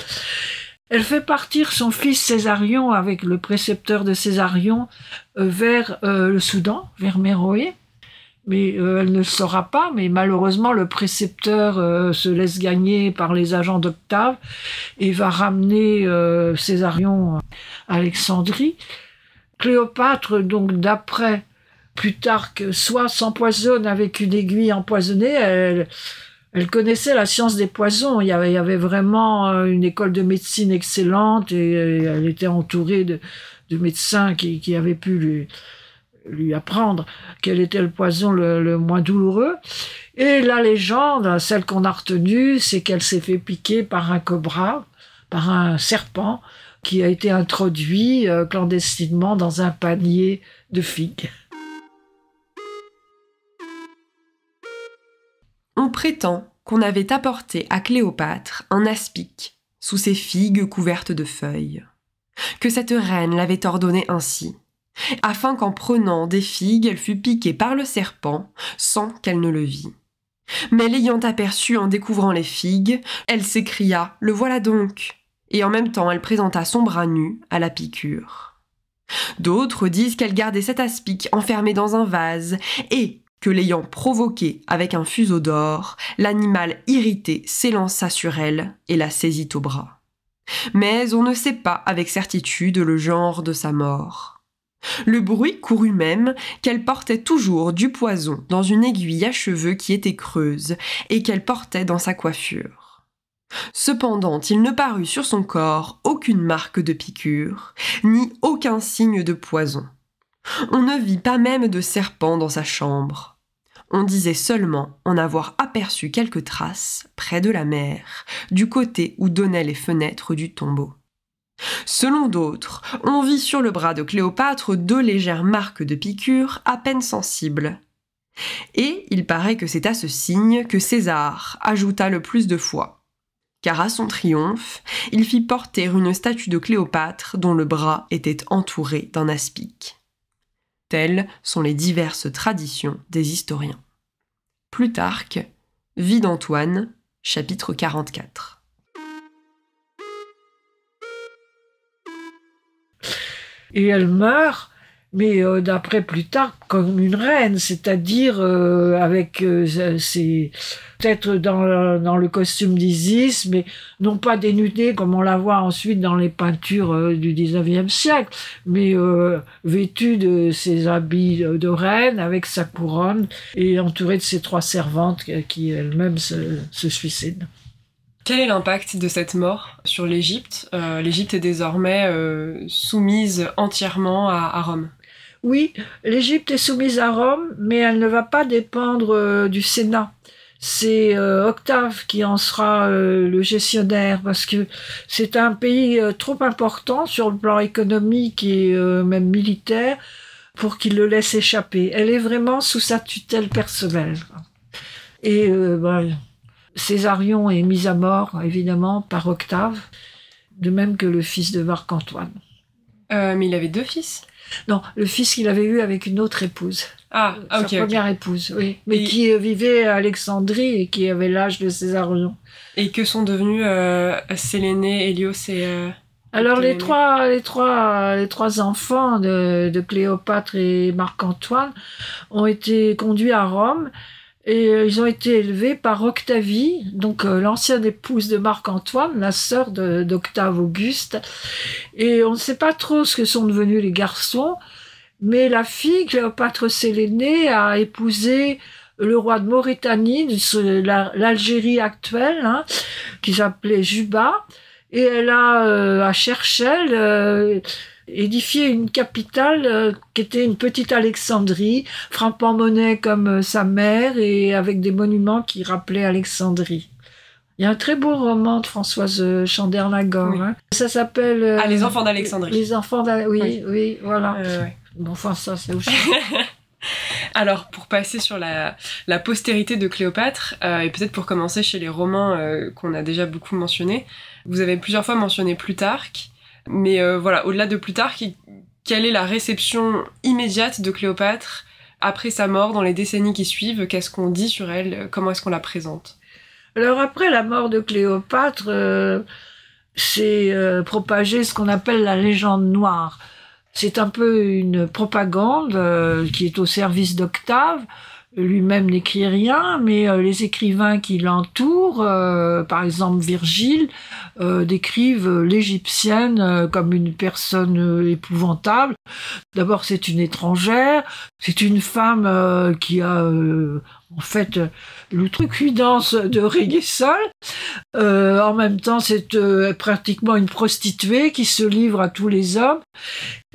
Elle fait partir son fils Césarion avec le précepteur de Césarion vers le Soudan, vers Méroé. Mais elle ne le saura pas, mais malheureusement le précepteur se laisse gagner par les agents d'Octave et va ramener Césarion à Alexandrie. Cléopâtre, donc d'après Plutarque, soit s'empoisonne avec une aiguille empoisonnée. Elle connaissait la science des poisons. Il y avait vraiment une école de médecine excellente et elle était entourée de médecins qui avaient pu lui apprendre quel était le poison le moins douloureux. Et la légende, celle qu'on a retenue, c'est qu'elle s'est fait piquer par un cobra, par un serpent, qui a été introduit clandestinement dans un panier de figues. On prétend qu'on avait apporté à Cléopâtre un aspic sous ses figues couvertes de feuilles, que cette reine l'avait ordonné ainsi, afin qu'en prenant des figues, elle fût piquée par le serpent sans qu'elle ne le vît. Mais l'ayant aperçu en découvrant les figues, elle s'écria « Le voilà donc !» et en même temps elle présenta son bras nu à la piqûre. D'autres disent qu'elle gardait cet aspic enfermé dans un vase et que l'ayant provoqué avec un fuseau d'or, l'animal irrité s'élança sur elle et la saisit au bras. Mais on ne sait pas avec certitude le genre de sa mort. Le bruit courut même qu'elle portait toujours du poison dans une aiguille à cheveux qui était creuse et qu'elle portait dans sa coiffure. Cependant, il ne parut sur son corps aucune marque de piqûre, ni aucun signe de poison. On ne vit pas même de serpent dans sa chambre. On disait seulement en avoir aperçu quelques traces près de la mer, du côté où donnaient les fenêtres du tombeau. Selon d'autres, on vit sur le bras de Cléopâtre 2 légères marques de piqûres à peine sensibles. Et il paraît que c'est à ce signe que César ajouta le plus de foi, car à son triomphe, il fit porter une statue de Cléopâtre dont le bras était entouré d'un aspic. Telles sont les diverses traditions des historiens. Plutarque, Vie d'Antoine, chapitre 44. Et elle meurt, mais d'après Plutarque, comme une reine, c'est-à-dire avec peut-être dans le costume d'Isis, mais non pas dénudée comme on la voit ensuite dans les peintures du 19e siècle, mais vêtue de ses habits de reine, avec sa couronne, et entourée de ses 3 servantes qui elles-mêmes se suicident. Quel est l'impact de cette mort sur l'Égypte ? L'Égypte est désormais soumise entièrement à Rome. Oui, l'Égypte est soumise à Rome, mais elle ne va pas dépendre du Sénat. C'est Octave qui en sera le gestionnaire, parce que c'est un pays trop important sur le plan économique et même militaire pour qu'il le laisse échapper. Elle est vraiment sous sa tutelle personnelle. Et Césarion est mis à mort, évidemment, par Octave, de même que le fils de Marc-Antoine. Mais il avait 2 fils ? Non, le fils qu'il avait eu avec une autre épouse. Ah, ok. Sa première épouse, oui. Mais qui vivait à Alexandrie et qui avait l'âge de Césarion. Et que sont devenus Séléné, Hélios et... Alors les trois enfants de Cléopâtre et Marc-Antoine ont été conduits à Rome. Et ils ont été élevés par Octavie, donc l'ancienne épouse de Marc-Antoine, la sœur d'Octave Auguste. Et on ne sait pas trop ce que sont devenus les garçons, mais la fille, Cléopâtre Séléné, a épousé le roi de Mauritanie, l'Algérie actuelle, qui s'appelait Juba. Et elle a, à Cherchell, édifié une capitale qui était une petite Alexandrie, frappant monnaie comme sa mère et avec des monuments qui rappelaient Alexandrie. Il y a un très beau roman de Françoise Chandernagor. Oui. Ça s'appelle... Les enfants d'Alexandrie. Les enfants d'Alexandrie, oui, voilà. Ouais. Bon, enfin, ça, c'est aussi... Alors, pour passer sur la postérité de Cléopâtre, et peut-être pour commencer chez les Romains qu'on a déjà beaucoup mentionnés, vous avez plusieurs fois mentionné Plutarque. Mais voilà, au-delà de Plutarque, quelle est la réception immédiate de Cléopâtre après sa mort, dans les décennies qui suivent? Qu'est-ce qu'on dit sur elle? Comment est-ce qu'on la présente? Alors après la mort de Cléopâtre, c'est propagé ce qu'on appelle la légende noire. C'est un peu une propagande qui est au service d'Octave. Lui-même n'écrit rien, mais les écrivains qui l'entourent, par exemple Virgile, décrivent l'Égyptienne comme une personne épouvantable. D'abord, c'est une étrangère, c'est une femme qui a en fait l'outrecuidance de reggae seul. En même temps, c'est pratiquement une prostituée qui se livre à tous les hommes.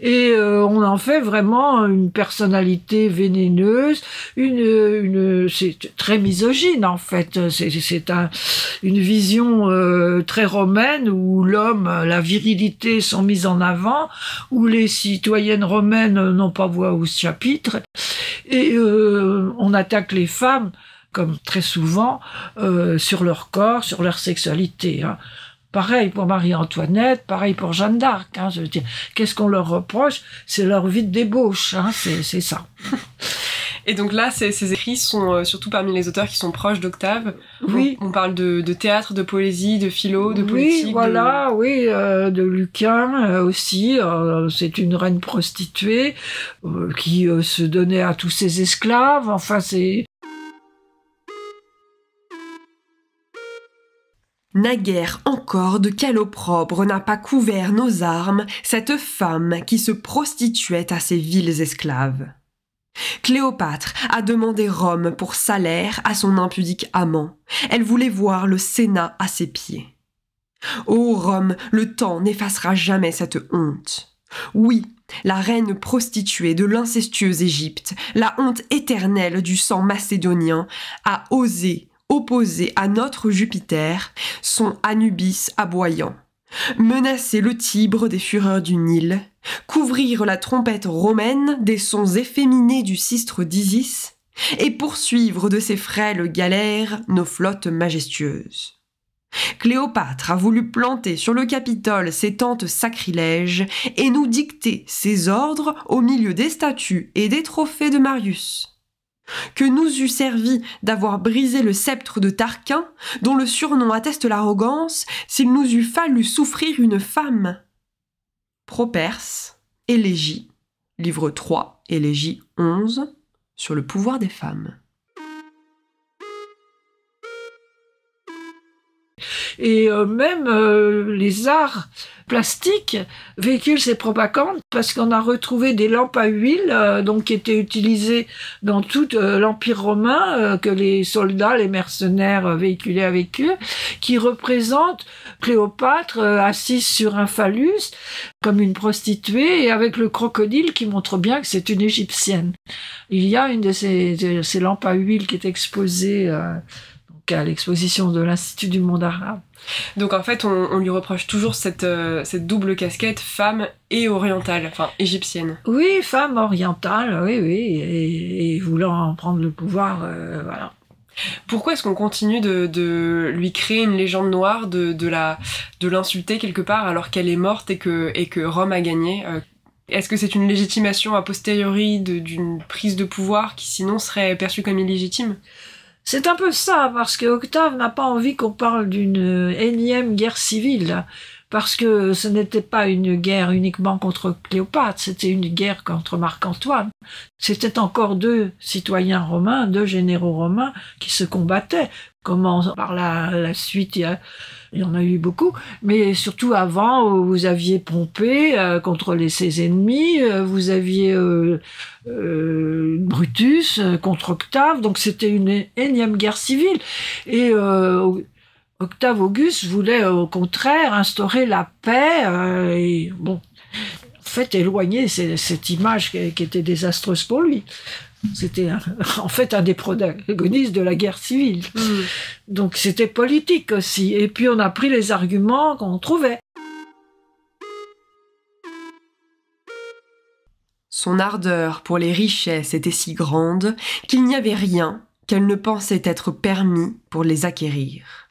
Et on en fait vraiment une personnalité vénéneuse, c'est très misogyne en fait. C'est une vision très romaine où l'homme, la virilité sont mises en avant, où les citoyennes romaines n'ont pas voix au chapitre, et on attaque les femmes, comme très souvent, sur leur corps, sur leur sexualité. Pareil pour Marie-Antoinette, pareil pour Jeanne d'Arc. Je veux dire, qu'est-ce qu'on leur reproche? C'est leur vie de débauche, c'est ça. Et donc là, ces écrits sont surtout parmi les auteurs qui sont proches d'Octave. Oui. On parle de théâtre, de poésie, de philo, de politique. Oui, voilà, de Lucain aussi. C'est une reine prostituée qui se donnait à tous ses esclaves. Enfin, c'est... Naguère encore de quel opprobre n'a pas couvert nos armes cette femme qui se prostituait à ses vils esclaves. Cléopâtre a demandé Rome pour salaire à son impudique amant. Elle voulait voir le Sénat à ses pieds. Ô Rome, le temps n'effacera jamais cette honte. Oui, la reine prostituée de l'incestueuse Égypte, la honte éternelle du sang macédonien, a osé opposer à notre Jupiter son Anubis aboyant, menacer le Tibre des fureurs du Nil, couvrir la trompette romaine des sons efféminés du sistre d'Isis, et poursuivre de ses frêles galères nos flottes majestueuses. Cléopâtre a voulu planter sur le Capitole ses tentes sacrilèges et nous dicter ses ordres au milieu des statues et des trophées de Marius. Que nous eût servi d'avoir brisé le sceptre de Tarquin, dont le surnom atteste l'arrogance, s'il nous eût fallu souffrir une femme. Properce, Élégie, livre 3, Élégie 11, sur le pouvoir des femmes. Et même les arts plastiques véhiculent ces propagandes parce qu'on a retrouvé des lampes à huile donc qui étaient utilisées dans tout l'Empire romain que les soldats, les mercenaires véhiculaient avec eux, qui représentent Cléopâtre assise sur un phallus comme une prostituée et avec le crocodile qui montre bien que c'est une Égyptienne. Il y a une de ces lampes à huile qui est exposée à l'exposition de l'Institut du monde arabe. Donc en fait, on lui reproche toujours cette double casquette femme et orientale, enfin égyptienne. Oui, femme orientale, oui, et voulant en prendre le pouvoir, voilà. Pourquoi est-ce qu'on continue de lui créer une légende noire, de l'insulter quelque part alors qu'elle est morte et que Rome a gagné Est-ce que c'est une légitimation a posteriori d'une prise de pouvoir qui sinon serait perçue comme illégitime ? C'est un peu ça, parce que Octave n'a pas envie qu'on parle d'une énième guerre civile, parce que ce n'était pas une guerre uniquement contre Cléopâtre, c'était une guerre contre Marc-Antoine. C'était encore deux citoyens romains, deux généraux romains qui se combattaient. Comment par la suite, il y en a eu beaucoup, mais surtout avant, vous aviez Pompée contre ses ennemis, vous aviez Brutus contre Octave, donc c'était une énième guerre civile. Et Octave Auguste voulait au contraire instaurer la paix, et bon, en fait éloigner cette image qui était désastreuse pour lui. C'était en fait un des protagonistes de la guerre civile. Donc c'était politique aussi. Et puis on a pris les arguments qu'on trouvait. Son ardeur pour les richesses était si grande qu'il n'y avait rien qu'elle ne pensait être permis pour les acquérir.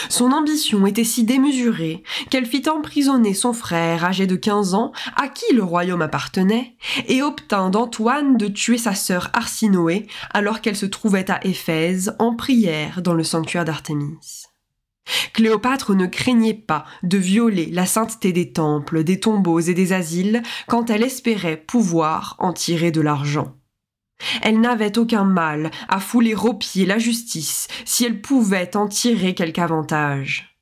Son ambition était si démesurée qu'elle fit emprisonner son frère âgé de 15 ans, à qui le royaume appartenait, et obtint d'Antoine de tuer sa sœur Arsinoé alors qu'elle se trouvait à Éphèse en prière dans le sanctuaire d'Artémis. Cléopâtre ne craignait pas de violer la sainteté des temples, des tombeaux et des asiles quand elle espérait pouvoir en tirer de l'argent. Elle n'avait aucun mal à fouler aux pieds la justice si elle pouvait en tirer quelque avantage.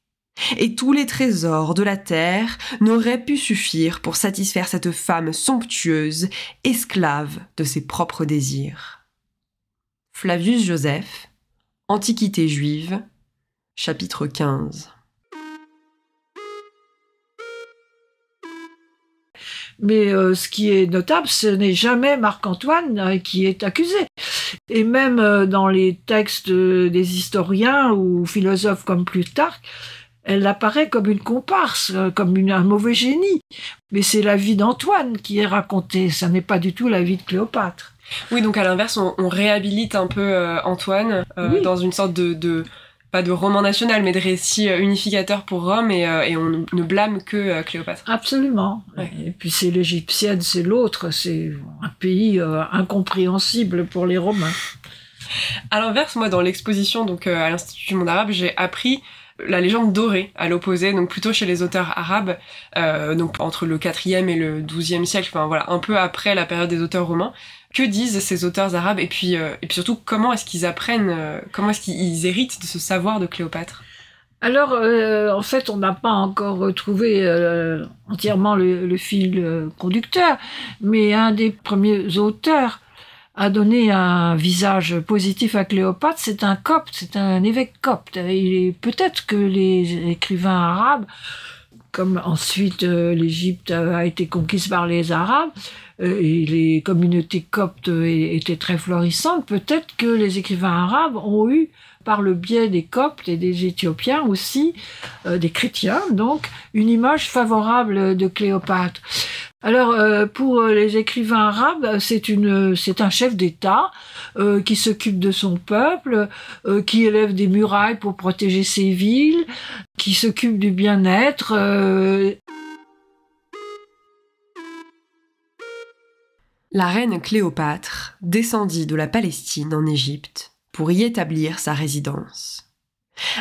Et tous les trésors de la terre n'auraient pu suffire pour satisfaire cette femme somptueuse, esclave de ses propres désirs. Flavius Joseph, Antiquité juive, chapitre 15. Mais ce qui est notable, ce n'est jamais Marc-Antoine qui est accusé. Et même dans les textes des historiens ou philosophes comme Plutarque, elle apparaît comme une comparse, comme un mauvais génie. Mais c'est la vie d'Antoine qui est racontée, ça n'est pas du tout la vie de Cléopâtre. Oui, donc à l'inverse, on réhabilite un peu Antoine oui. Dans une sorte de pas de roman national, mais de récit unificateur pour Rome, et on ne blâme que Cléopâtre. Absolument. Ouais. Et puis c'est l'Égyptienne, c'est l'autre, c'est un pays incompréhensible pour les Romains. À l'inverse, moi, dans l'exposition donc à l'Institut du monde arabe, j'ai appris la légende dorée, à l'opposé, donc plutôt chez les auteurs arabes, donc entre le 4e et le 12e siècle, enfin voilà, un peu après la période des auteurs romains. Que disent ces auteurs arabes et puis surtout comment est-ce qu'ils apprennent, comment est-ce qu'ils héritent de ce savoir de Cléopâtre? Alors en fait on n'a pas encore retrouvé entièrement le fil conducteur, mais un des premiers auteurs a donné un visage positif à Cléopâtre, c'est un copte, c'est un évêque copte. Peut-être que les écrivains arabes, comme ensuite l'Égypte a été conquise par les Arabes, et les communautés coptes étaient très florissantes, peut-être que les écrivains arabes ont eu, par le biais des Coptes et des Éthiopiens aussi, des chrétiens, donc, une image favorable de Cléopâtre. Alors, pour les écrivains arabes, c'est un chef d'État qui s'occupe de son peuple, qui élève des murailles pour protéger ses villes, qui s'occupe du bien-être. La reine Cléopâtre descendit de la Palestine en Égypte pour y établir sa résidence.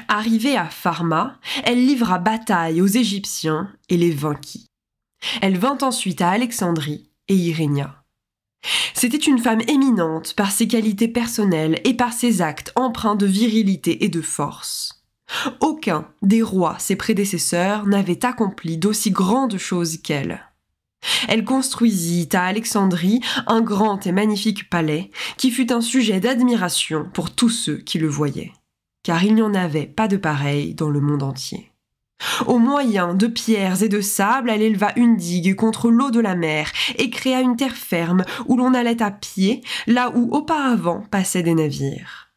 Arrivée à Pharma, elle livra bataille aux Égyptiens et les vainquit. Elle vint ensuite à Alexandrie et y régna. C'était une femme éminente par ses qualités personnelles et par ses actes empreints de virilité et de force. Aucun des rois, ses prédécesseurs, n'avait accompli d'aussi grandes choses qu'elle. Elle construisit à Alexandrie un grand et magnifique palais qui fut un sujet d'admiration pour tous ceux qui le voyaient, car il n'y en avait pas de pareil dans le monde entier. Au moyen de pierres et de sable, elle éleva une digue contre l'eau de la mer et créa une terre ferme où l'on allait à pied, là où auparavant passaient des navires.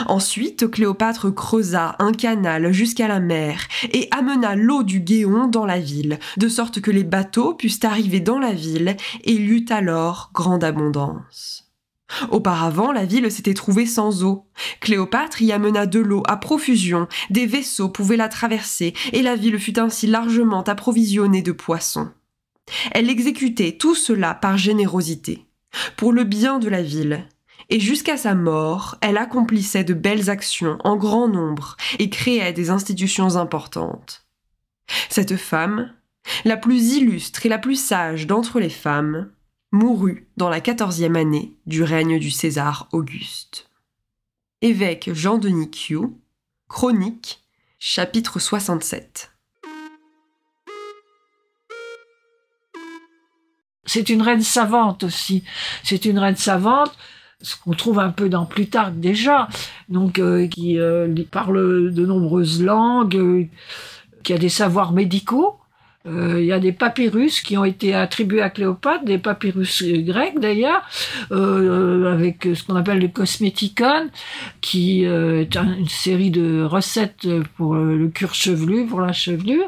Ensuite, Cléopâtre creusa un canal jusqu'à la mer et amena l'eau du Géon dans la ville, de sorte que les bateaux pussent arriver dans la ville et il y eut alors grande abondance. Auparavant, la ville s'était trouvée sans eau. Cléopâtre y amena de l'eau à profusion, des vaisseaux pouvaient la traverser et la ville fut ainsi largement approvisionnée de poissons. Elle exécutait tout cela par générosité, pour le bien de la ville. Et jusqu'à sa mort, elle accomplissait de belles actions en grand nombre et créait des institutions importantes. Cette femme, la plus illustre et la plus sage d'entre les femmes, mourut dans la 14e année du règne du César Auguste. Évêque Jean-Denis Q, Chronique, chapitre 67. C'est une reine savante aussi. C'est une reine savante, ce qu'on trouve un peu dans Plutarque déjà, donc qui parle de nombreuses langues, qui a des savoirs médicaux. Il y a des papyrus qui ont été attribués à Cléopâtre, des papyrus grecs d'ailleurs, avec ce qu'on appelle le Cosmeticon, qui est une série de recettes pour le cuir chevelu, pour la chevelure.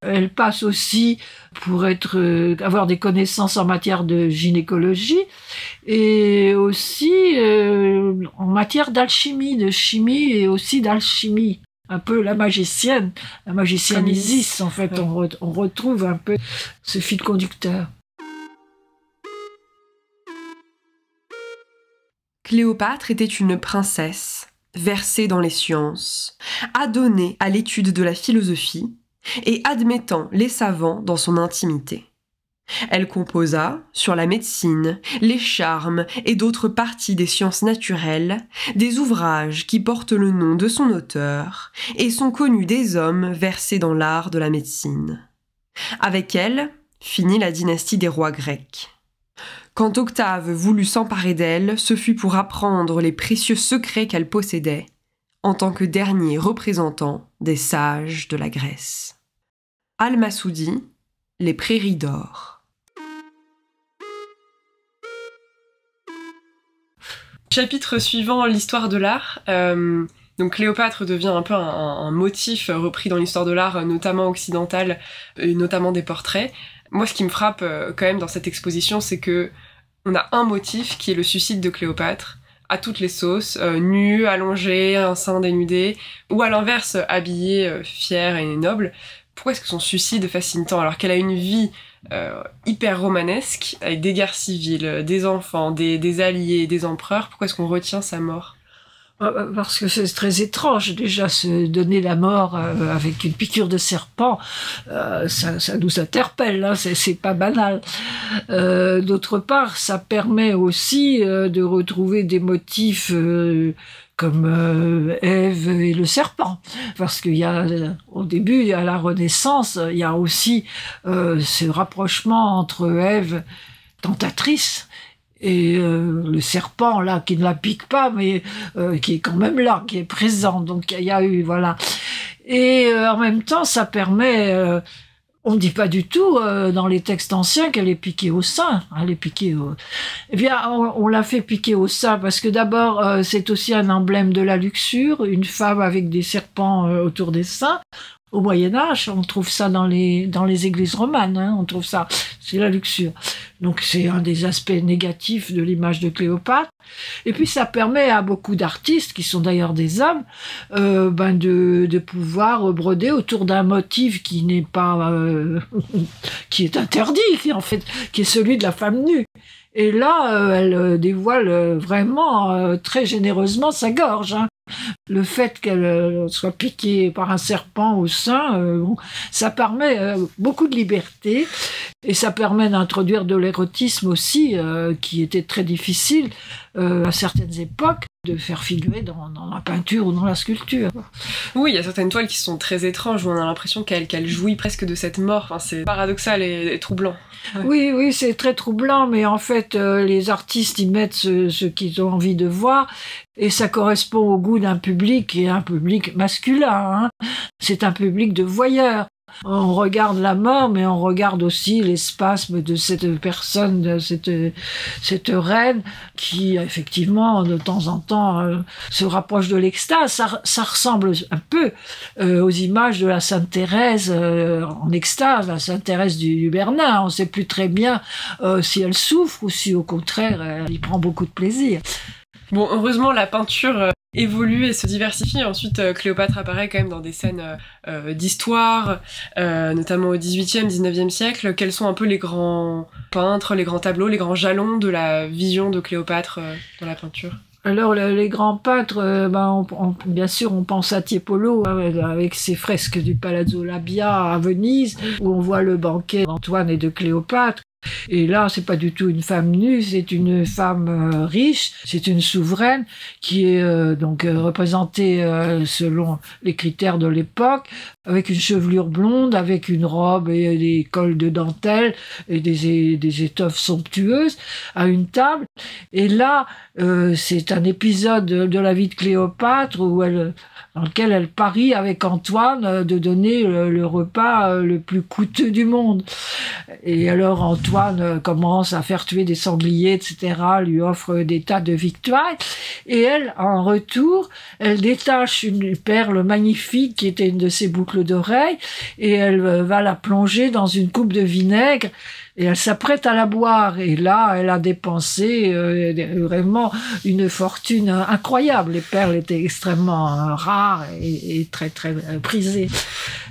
Elle passe aussi pour avoir des connaissances en matière de gynécologie et aussi en matière d'alchimie, de chimie et aussi d'alchimie. Un peu la magicienne Isis, en fait, on retrouve un peu ce fil conducteur. Cléopâtre était une princesse, versée dans les sciences, adonnée à l'étude de la philosophie et admettant les savants dans son intimité. Elle composa, sur la médecine, les charmes et d'autres parties des sciences naturelles, des ouvrages qui portent le nom de son auteur et sont connus des hommes versés dans l'art de la médecine. Avec elle finit la dynastie des rois grecs. Quand Octave voulut s'emparer d'elle, ce fut pour apprendre les précieux secrets qu'elle possédait, en tant que dernier représentant des sages de la Grèce. Al-Massoudi, Les Prairies d'or. Chapitre suivant, l'histoire de l'art. Donc Cléopâtre devient un peu un motif repris dans l'histoire de l'art, notamment occidentale, et notamment des portraits. Moi, ce qui me frappe quand même dans cette exposition, c'est que on a un motif qui est le suicide de Cléopâtre, à toutes les sauces, nue, allongée, un sein dénudé, ou à l'inverse, habillée, fière et noble. Pourquoi est-ce que son suicide fascine tant alors qu'elle a une vie hyper romanesque, avec des guerres civiles, des enfants, des alliés, des empereurs? Pourquoi est-ce qu'on retient sa mort? Parce que c'est très étrange, déjà, se donner la mort avec une piqûre de serpent, ça nous interpelle, hein, c'est pas banal. D'autre part, ça permet aussi de retrouver des motifs comme Ève et le serpent, parce qu'il y a, au début, à la Renaissance, il y a aussi ce rapprochement entre Ève, tentatrice, Et le serpent, là, qui ne la pique pas, mais qui est quand même là, qui est présent. Donc, il y a eu, voilà. Et en même temps, ça permet... on ne dit pas du tout dans les textes anciens qu'elle est piquée au sein. Elle est piquée au... Eh bien, on l'a fait piquer au sein parce que d'abord, c'est aussi un emblème de la luxure, une femme avec des serpents autour des seins. Au Moyen-Âge, on trouve ça dans les églises romanes, hein, on trouve ça, c'est la luxure. Donc c'est un des aspects négatifs de l'image de Cléopâtre. Et puis ça permet à beaucoup d'artistes, qui sont d'ailleurs des hommes, de pouvoir broder autour d'un motif qui n'est pas, qui est interdit, qui est celui de la femme nue. Et là, elle dévoile vraiment très généreusement sa gorge, hein. Le fait qu'elle soit piquée par un serpent au sein, ça permet beaucoup de liberté et ça permet d'introduire de l'érotisme aussi, qui était très difficile à certaines époques de faire figurer dans la peinture ou dans la sculpture. Oui, il y a certaines toiles qui sont très étranges où on a l'impression qu'elle jouit presque de cette mort. Enfin, c'est paradoxal et troublant. Ouais. Oui, c'est très troublant, mais en fait, les artistes y mettent ce qu'ils ont envie de voir et ça correspond au goût d'un public et un public masculin, hein. C'est un public de voyeurs. On regarde la mort, mais on regarde aussi les spasmes de cette personne, de cette reine, qui effectivement, de temps en temps, se rapproche de l'extase. Ça ressemble un peu aux images de la Sainte Thérèse en extase, la Sainte Thérèse du Bernin. On ne sait plus très bien si elle souffre ou si au contraire, elle y prend beaucoup de plaisir. Bon, heureusement, la peinture évolue et se diversifie. Ensuite, Cléopâtre apparaît quand même dans des scènes d'histoire, notamment au XVIIIe, XIXe siècle. Quels sont un peu les grands peintres, les grands tableaux, les grands jalons de la vision de Cléopâtre dans la peinture ? Alors, les grands peintres, bien sûr, on pense à Tiepolo, avec ses fresques du Palazzo Labia à Venise, où on voit le banquet d'Antoine et de Cléopâtre. Et là, c'est pas du tout une femme nue, c'est une femme riche, c'est une souveraine qui est représentée selon les critères de l'époque, avec une chevelure blonde, avec une robe et des cols de dentelle et des étoffes somptueuses à une table. Et là, c'est un épisode de la vie de Cléopâtre dans lequel elle parie avec Antoine de donner le repas le plus coûteux du monde. Et alors Antoine commence à faire tuer des sangliers, etc., lui offre des tas de victoires. Et elle, en retour, elle détache une perle magnifique qui était une de ses boucles d'oreilles et elle va la plonger dans une coupe de vinaigre. Et elle s'apprête à la boire. Et là, elle a dépensé vraiment une fortune incroyable. Les perles étaient extrêmement rares et très, très prisées.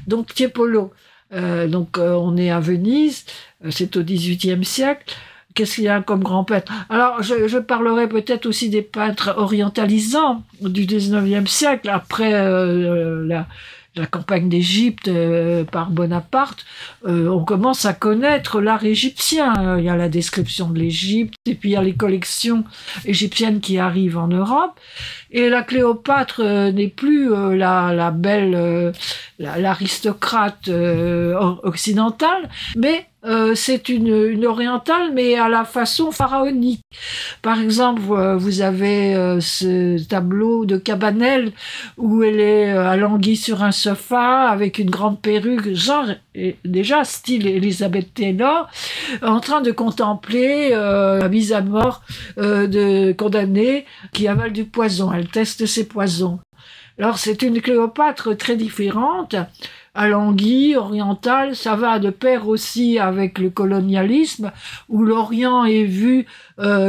Donc, Tiepolo. On est à Venise. C'est au XVIIIe siècle. Qu'est-ce qu'il y a comme grand peintre ? Alors, je parlerai peut-être aussi des peintres orientalisants du XIXe siècle, après la campagne d'Égypte par Bonaparte. On commence à connaître l'art égyptien. Il y a la description de l'Égypte, et puis il y a les collections égyptiennes qui arrivent en Europe. Et la Cléopâtre n'est plus la belle, l'aristocrate occidentale, mais c'est une orientale, mais à la façon pharaonique. Par exemple, vous avez ce tableau de Cabanel où elle est alanguie sur un sofa avec une grande perruque, genre déjà style Elizabeth Taylor, en train de contempler la mise à mort de condamnés qui avalent du poison. Elle teste ses poisons. Alors c'est une Cléopâtre très différente, alanguie, orientale, ça va de pair aussi avec le colonialisme, où l'Orient est vu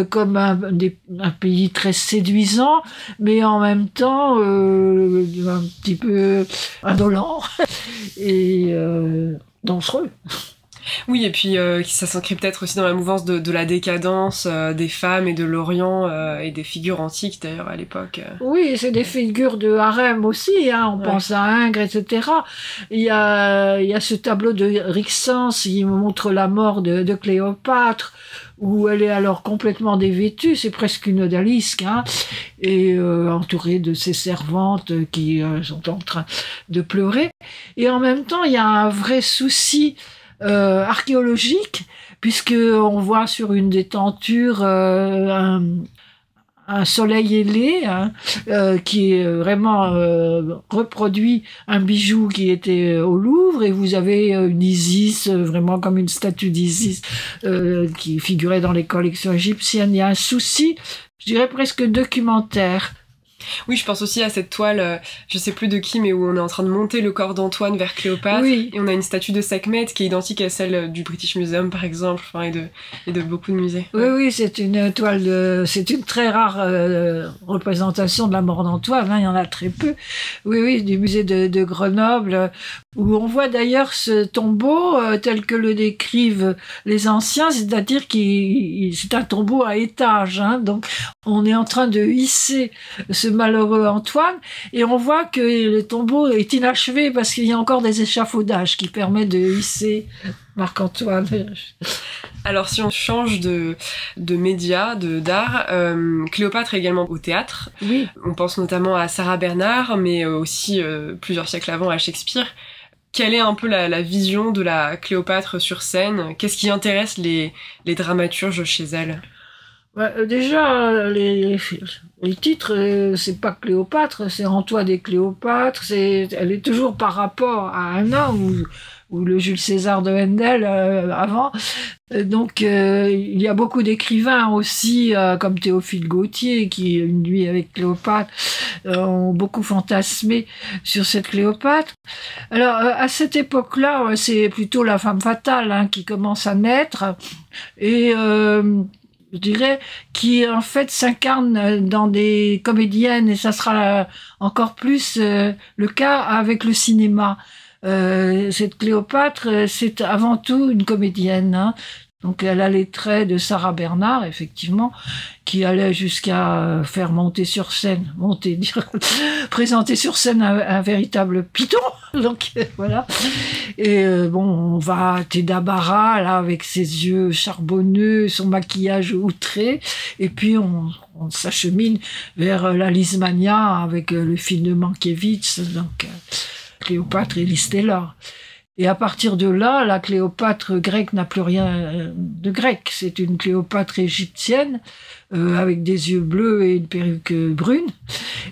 comme un pays très séduisant, mais en même temps un petit peu indolent et dangereux. Oui, et puis ça s'inscrit peut-être aussi dans la mouvance de la décadence des femmes et de l'Orient et des figures antiques d'ailleurs à l'époque. Oui, c'est des figures de harem aussi, hein, on pense à Ingres, etc. Il y a ce tableau de Rixens qui montre la mort de Cléopâtre, où elle est alors complètement dévêtue, c'est presque une odalisque, hein, et entourée de ses servantes qui sont en train de pleurer. Et en même temps, il y a un vrai souci archéologique, puisque on voit sur une des tentures un soleil ailé, hein, qui est vraiment reproduit un bijou qui était au Louvre, et vous avez une Isis, vraiment comme une statue d'Isis qui figurait dans les collections égyptiennes. Il y a un souci, je dirais presque documentaire. Oui, je pense aussi à cette toile, je sais plus de qui, mais où on est en train de monter le corps d'Antoine vers Cléopâtre, oui. Et on a une statue de Sekhmet qui est identique à celle du British Museum, par exemple, enfin, et de beaucoup de musées. Oui, oui, c'est une toile c'est une très rare représentation de la mort d'Antoine, hein, il y en a très peu. Oui, oui, du musée de Grenoble, où on voit d'ailleurs ce tombeau tel que le décrivent les anciens, c'est-à-dire qu'il c'est un tombeau à étage, hein, donc on est en train de hisser ce malheureux Antoine, et on voit que le tombeau est inachevé parce qu'il y a encore des échafaudages qui permettent de hisser Marc-Antoine. Alors si on change de médias, d'art, Cléopâtre est également au théâtre. Oui. On pense notamment à Sarah Bernhardt, mais aussi plusieurs siècles avant à Shakespeare. Quelle est un peu la vision de la Cléopâtre sur scène? Qu'est-ce qui intéresse les dramaturges chez elle? Déjà, les titres, c'est pas Cléopâtre, c'est Antoine et Cléopâtre. Elle est toujours par rapport à un homme, ou le Jules César de Handel avant. Donc, il y a beaucoup d'écrivains aussi, comme Théophile Gautier, qui, Une nuit avec Cléopâtre, ont beaucoup fantasmé sur cette Cléopâtre. Alors, à cette époque-là, c'est plutôt la femme fatale, hein, qui commence à naître, et je dirais, qui en fait s'incarne dans des comédiennes, et ça sera encore plus le cas avec le cinéma. Cette Cléopâtre, c'est avant tout une comédienne, hein. Donc elle a les traits de Sarah Bernhardt, effectivement, qui allait jusqu'à faire monter sur scène, présenter sur scène un véritable python. Donc voilà. Et on va à Theda Bara, là, avec ses yeux charbonneux, son maquillage outré, et puis on s'achemine vers la Lismania avec le film de Mankiewicz, donc Cléopâtre et Listella. Et à partir de là, la Cléopâtre grecque n'a plus rien de grec. C'est une Cléopâtre égyptienne avec des yeux bleus et une perruque brune.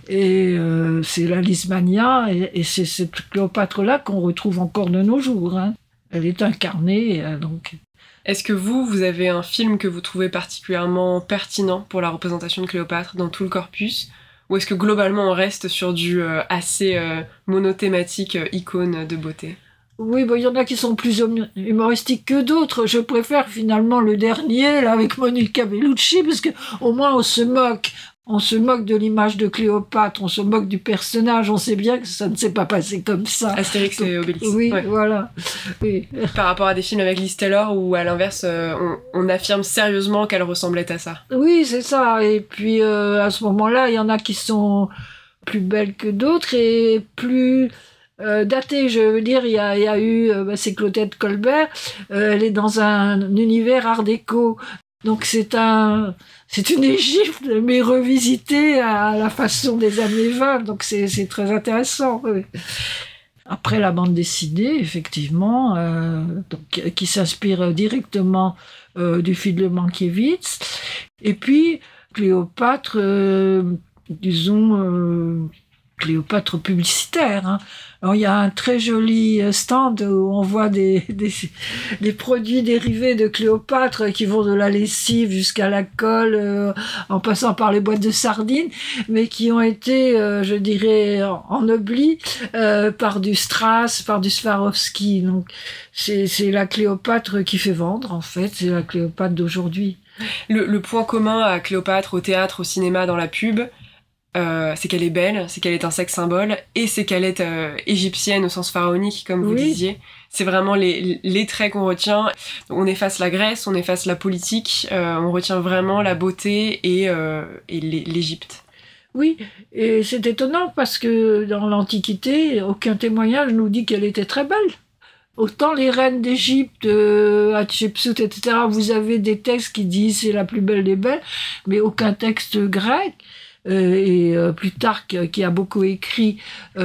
Et c'est la Lismania, et c'est cette Cléopâtre-là qu'on retrouve encore de nos jours, hein. Elle est incarnée, donc. Est-ce que vous avez un film que vous trouvez particulièrement pertinent pour la représentation de Cléopâtre dans tout le corpus? Ou est-ce que globalement on reste sur du assez monothématique, icône de beauté? Oui, il y en a qui sont plus humoristiques que d'autres. Je préfère finalement le dernier, là, avec Monica Bellucci, parce que au moins on se moque. On se moque de l'image de Cléopâtre, on se moque du personnage, on sait bien que ça ne s'est pas passé comme ça. Astérix et Obélix. Oui, ouais. Voilà. Oui. Par rapport à des films avec Liz Taylor, où à l'inverse, on affirme sérieusement qu'elle ressemblait à ça. Oui, c'est ça. Et puis à ce moment-là, il y en a qui sont plus belles que d'autres et plus datées. Je veux dire, il y a eu, c'est Claudette Colbert, elle est dans un univers art déco. Donc c'est une Égypte, mais revisitée à la façon des années 20, donc c'est très intéressant. Oui. Après la bande dessinée, effectivement, donc, qui s'inspire directement du film de Mankiewicz. Et puis Cléopâtre, Cléopâtre publicitaire, hein. Alors, il y a un très joli stand où on voit des produits dérivés de Cléopâtre qui vont de la lessive jusqu'à la colle, en passant par les boîtes de sardines, mais qui ont été, je dirais, ennoblis par du Strass, par du Swarovski. Donc, c'est la Cléopâtre qui fait vendre, en fait. C'est la Cléopâtre d'aujourd'hui. Le point commun à Cléopâtre au théâtre, au cinéma, dans la pub, c'est qu'elle est belle, c'est qu'elle est un sex symbole, et c'est qu'elle est égyptienne au sens pharaonique, comme vous disiez. C'est vraiment les traits qu'on retient. On efface la Grèce, on efface la politique, on retient vraiment la beauté et l'Égypte. Oui, et c'est étonnant parce que dans l'Antiquité, aucun témoignage nous dit qu'elle était très belle. Autant les reines d'Égypte, Hatshepsut, etc., vous avez des textes qui disent c'est la plus belle des belles, mais aucun texte grec. Plutarque, qui a beaucoup écrit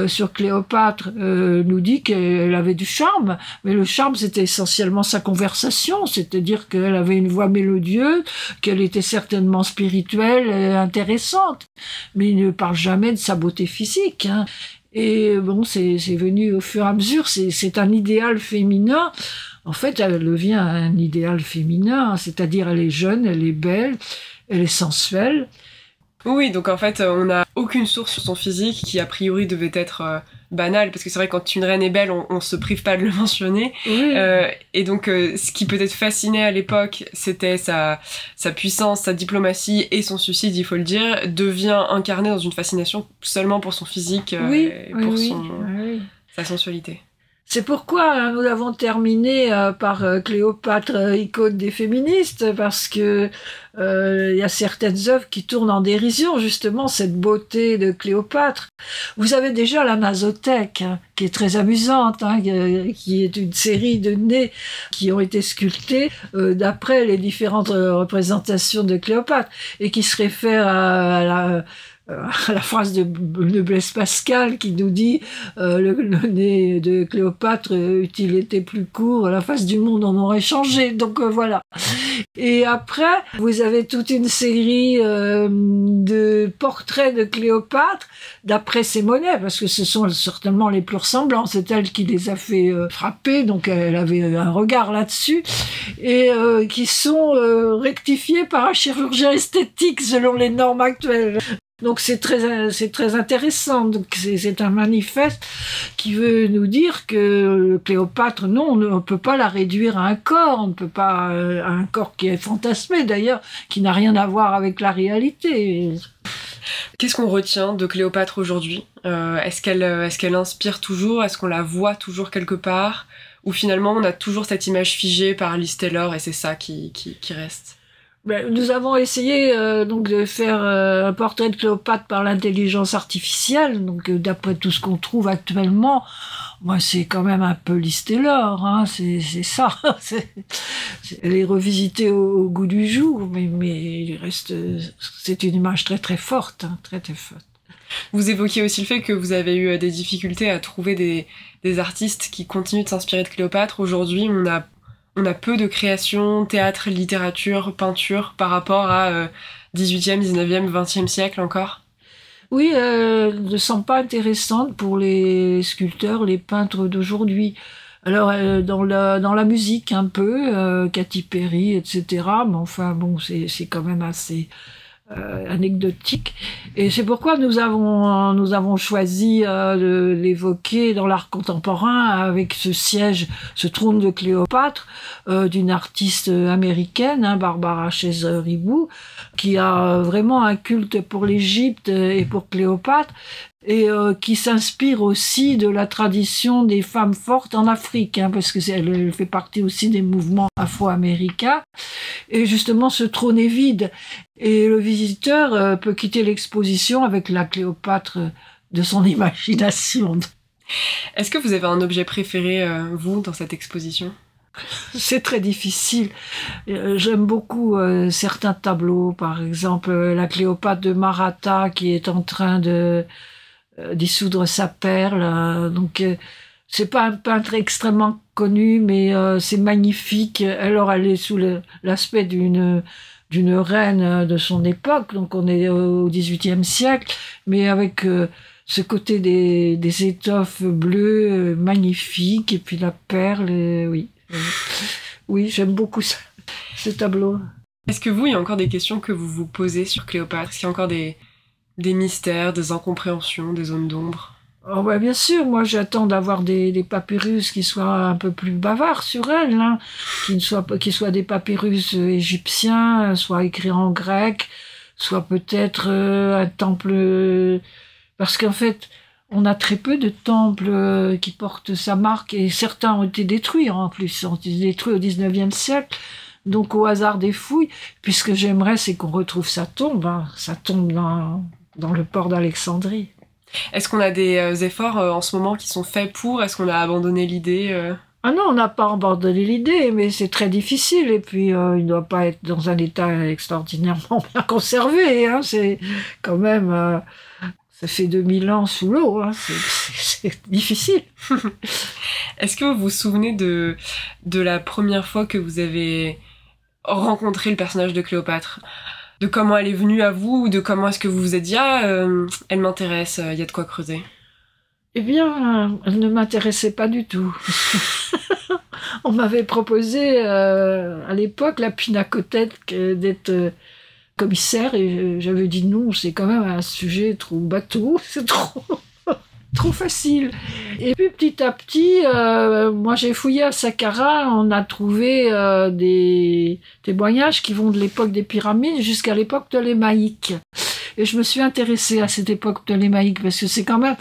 sur Cléopâtre, nous dit qu'elle avait du charme, mais le charme c'était essentiellement sa conversation, c'est-à-dire qu'elle avait une voix mélodieuse, qu'elle était certainement spirituelle et intéressante, mais il ne parle jamais de sa beauté physique, hein. Et bon, c'est venu au fur et à mesure, c'est un idéal féminin. En fait, elle devient un idéal féminin, c'est-à-dire elle est jeune, elle est belle, elle est sensuelle. Oui, donc en fait, on n'a aucune source sur son physique qui, a priori, devait être banale, parce que c'est vrai que quand une reine est belle, on se prive pas de le mentionner. Oui. Et donc, ce qui peut-être fascinait à l'époque, c'était sa puissance, sa diplomatie et son suicide, il faut le dire, devient incarné dans une fascination seulement pour son physique et pour sa sensualité. C'est pourquoi nous avons terminé par Cléopâtre, icône des féministes, parce que il y a certaines œuvres qui tournent en dérision, justement, cette beauté de Cléopâtre. Vous avez déjà la Nasothèque, hein, qui est très amusante, hein, qui est une série de nez qui ont été sculptés d'après les différentes représentations de Cléopâtre, et qui se réfèrent à la phrase de Blaise Pascal qui nous dit le nez de Cléopâtre, eût-il été plus court, la face du monde en aurait changé. Donc voilà. Et après, vous avez toute une série de portraits de Cléopâtre d'après ses monnaies, parce que ce sont certainement les plus ressemblants. C'est elle qui les a fait frapper, donc elle avait un regard là-dessus, et qui sont rectifiés par un chirurgien esthétique selon les normes actuelles. Donc c'est très intéressant. Donc c'est un manifeste qui veut nous dire que Cléopâtre, non, on ne peut pas la réduire à un corps, on ne peut pas à un corps qui est fantasmé d'ailleurs, qui n'a rien à voir avec la réalité. Qu'est-ce qu'on retient de Cléopâtre aujourd'hui ? Est-ce qu'elle inspire toujours ? Est-ce qu'on la voit toujours quelque part ? Ou finalement on a toujours cette image figée par Liz Taylor et c'est ça qui reste ? Nous avons essayé donc de faire un portrait de Cléopâtre par l'intelligence artificielle. Donc d'après tout ce qu'on trouve actuellement, moi c'est quand même un peu Liz Taylor, hein, c'est ça. Elle est revisitée au goût du jour, mais il reste, c'est une image très très forte, hein, très très forte. Vous évoquiez aussi le fait que vous avez eu des difficultés à trouver des artistes qui continuent de s'inspirer de Cléopâtre. Aujourd'hui, on a peu de création, théâtre, littérature, peinture par rapport à 18e, 19e, 20e siècle encore. Oui, ne sont pas intéressantes pour les sculpteurs, les peintres d'aujourd'hui. Alors, dans la musique un peu, Katy Perry, etc. Mais enfin, bon, c'est quand même assez anecdotique. Et c'est pourquoi nous avons choisi de l'évoquer dans l'art contemporain avec ce siège, ce trône de Cléopâtre d'une artiste américaine, hein, Barbara Chase-Ribou, qui a vraiment un culte pour l'Égypte et pour Cléopâtre, et qui s'inspire aussi de la tradition des femmes fortes en Afrique, hein, parce que elle fait partie aussi des mouvements afro-américains. Et justement, ce trône est vide, et le visiteur peut quitter l'exposition avec la Cléopâtre de son imagination. Est-ce que vous avez un objet préféré, vous, dans cette exposition ? C'est très difficile. J'aime beaucoup certains tableaux, par exemple la Cléopâtre de Maratta qui est en train de dissoudre sa perle. Donc c'est pas un peintre extrêmement connu, mais c'est magnifique. Alors elle est sous l'aspect d'une reine de son époque, donc on est au XVIIIe siècle, mais avec ce côté des étoffes bleues magnifiques, et puis la perle, oui. Oui, j'aime beaucoup ça, ce tableau. Est-ce que vous, il y a encore des questions que vous vous posez sur Cléopâtre ? Est-ce qu'il y a encore des mystères, des incompréhensions, des zones d'ombre ? Oh bah bien sûr, moi j'attends d'avoir des papyrus qui soient un peu plus bavards sur elle, hein, qui soient des papyrus égyptiens, soit écrits en grec, soit peut-être un temple... Parce qu'en fait, on a très peu de temples qui portent sa marque, et certains ont été détruits en plus, ont été détruits au XIXe siècle. Donc au hasard des fouilles, puisque j'aimerais, c'est qu'on retrouve sa tombe, hein, sa tombe dans le port d'Alexandrie. Est-ce qu'on a des efforts en ce moment qui sont faits pour ? Est-ce qu'on a abandonné l'idée Ah non, on n'a pas abandonné l'idée, mais c'est très difficile. Et puis, il ne doit pas être dans un état extraordinairement bien conservé. Hein. C'est quand même... ça fait 2000 ans sous l'eau. Hein. C'est difficile. Est-ce que vous vous souvenez de la première fois que vous avez rencontré le personnage de Cléopâtre ? De comment elle est venue à vous, ou de comment est-ce que vous vous êtes dit « Ah, elle m'intéresse, il y a de quoi creuser ». Eh bien, elle ne m'intéressait pas du tout. On m'avait proposé à l'époque la pinacothèque d'être commissaire et j'avais dit non, c'est quand même un sujet trop bateau, c'est trop facile. Et puis petit à petit, moi j'ai fouillé à Saqqara, on a trouvé des témoignages qui vont de l'époque des pyramides jusqu'à l'époque ptolémaïque. Et je me suis intéressée à cette époque ptolémaïque parce que c'est quand même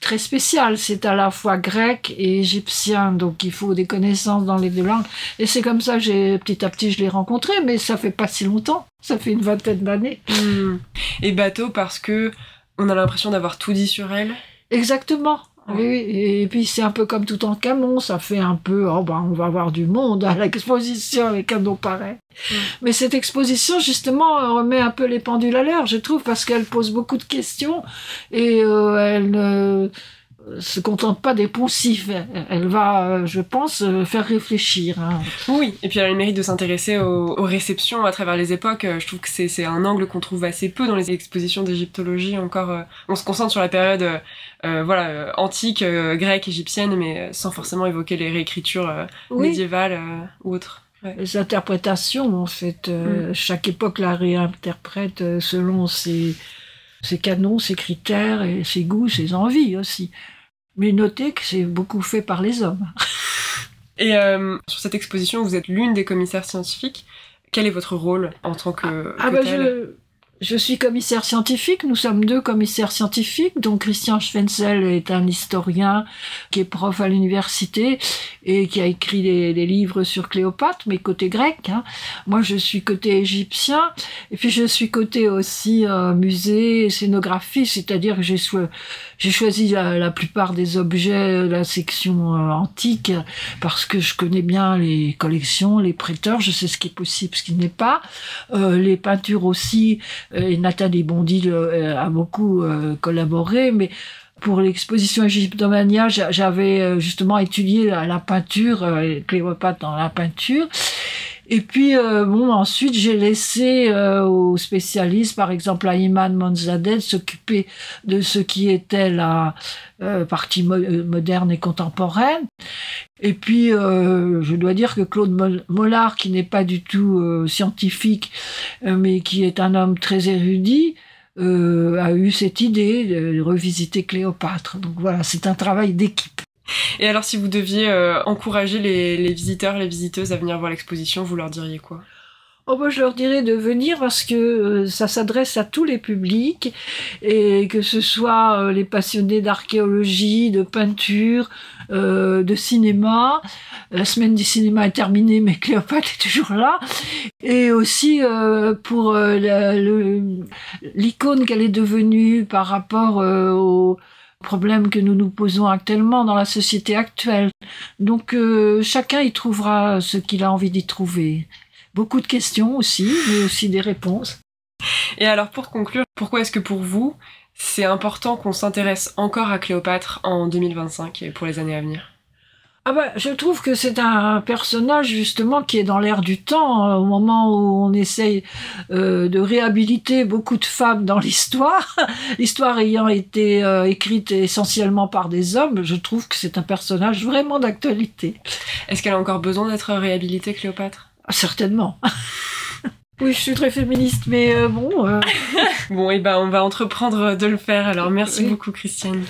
très spécial. C'est à la fois grec et égyptien, donc il faut des connaissances dans les deux langues. Et c'est comme ça que petit à petit je l'ai rencontré, mais ça fait pas si longtemps. Ça fait une vingtaine d'années. Et bateau parce que on a l'impression d'avoir tout dit sur elle. Exactement. Oui, et puis c'est un peu comme Toutankhamon, ça fait un peu, on va avoir du monde à l'exposition avec un nom pareil. Mais cette exposition, justement, remet un peu les pendules à l'heure, je trouve, parce qu'elle pose beaucoup de questions et elle ne se contente pas des poncifs. Elle va, je pense, faire réfléchir. Hein. Oui, et puis elle a le mérite de s'intéresser aux réceptions à travers les époques. Je trouve que c'est un angle qu'on trouve assez peu dans les expositions d'égyptologie encore. On se concentre sur la période antique, grecque, égyptienne, mais sans forcément évoquer les réécritures médiévales ou autres. Ouais. Les interprétations, en fait, chaque époque la réinterprète selon ses canons, ses critères, et ses goûts, ses envies aussi. Mais notez que c'est beaucoup fait par les hommes. Et sur cette exposition, vous êtes l'une des commissaires scientifiques. Quel est votre rôle en tant que tel ? Je suis commissaire scientifique, nous sommes 2 commissaires scientifiques, donc Christian Schwenzel est un historien qui est prof à l'université et qui a écrit des livres sur Cléopâtre, mais côté grec. Hein. Moi, je suis côté égyptien, et puis je suis côté aussi musée et scénographie, c'est-à-dire que j'ai choisi la plupart des objets de la section antique parce que je connais bien les collections, les prêteurs, je sais ce qui est possible, ce qui n'est pas. Les peintures aussi, et Nathalie Bondil a beaucoup collaboré, mais pour l'exposition Égyptomania, j'avais justement étudié la peinture, Cléopâtre dans la peinture. Et puis, ensuite, j'ai laissé aux spécialistes, par exemple à Iman Monzadeh, s'occuper de ce qui était la partie moderne et contemporaine. Et puis, je dois dire que Claude Mollard, qui n'est pas du tout scientifique, mais qui est un homme très érudit, a eu cette idée de revisiter Cléopâtre. Donc voilà, c'est un travail d'équipe. Et alors, si vous deviez encourager les visiteurs, les visiteuses à venir voir l'exposition, vous leur diriez quoi ? Je leur dirais de venir parce que ça s'adresse à tous les publics et que ce soit les passionnés d'archéologie, de peinture, de cinéma. La semaine du cinéma est terminée, mais Cléopâtre est toujours là. Et aussi pour l'icône qu'elle est devenue par rapport aux problèmes que nous nous posons actuellement dans la société actuelle. Donc chacun y trouvera ce qu'il a envie d'y trouver. Beaucoup de questions aussi, mais aussi des réponses. Et alors pour conclure, pourquoi est-ce que pour vous, c'est important qu'on s'intéresse encore à Cléopâtre en 2025 et pour les années à venir ? Je trouve que c'est un personnage justement qui est dans l'air du temps, au moment où on essaye de réhabiliter beaucoup de femmes dans l'histoire, l'histoire ayant été écrite essentiellement par des hommes, je trouve que c'est un personnage vraiment d'actualité. Est-ce qu'elle a encore besoin d'être réhabilitée, Cléopâtre ? Certainement. Oui, je suis très féministe, mais bon... Bon, on va entreprendre de le faire, alors merci beaucoup, Christiane.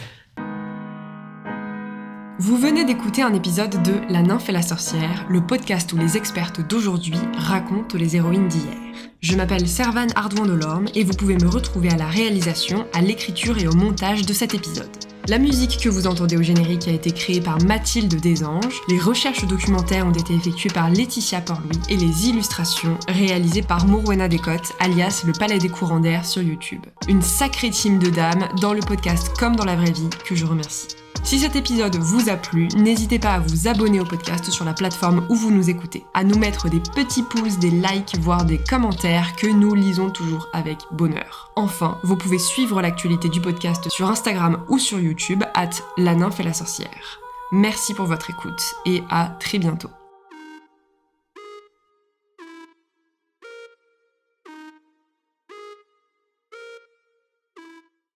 Vous venez d'écouter un épisode de La nymphe et la sorcière, le podcast où les expertes d'aujourd'hui racontent les héroïnes d'hier. Je m'appelle Servane Ardouin-Delorme et vous pouvez me retrouver à la réalisation, à l'écriture et au montage de cet épisode. La musique que vous entendez au générique a été créée par Mathilde Desanges, les recherches documentaires ont été effectuées par Laetitia Port-Louis et les illustrations réalisées par Morwena Descotes, alias le Palais des Courants d'Air sur YouTube. Une sacrée team de dames dans le podcast comme dans la vraie vie que je remercie. Si cet épisode vous a plu, n'hésitez pas à vous abonner au podcast sur la plateforme où vous nous écoutez, à nous mettre des petits pouces, des likes, voire des commentaires que nous lisons toujours avec bonheur. Enfin, vous pouvez suivre l'actualité du podcast sur Instagram ou sur YouTube @la nymphe et la sorcière. Merci pour votre écoute et à très bientôt.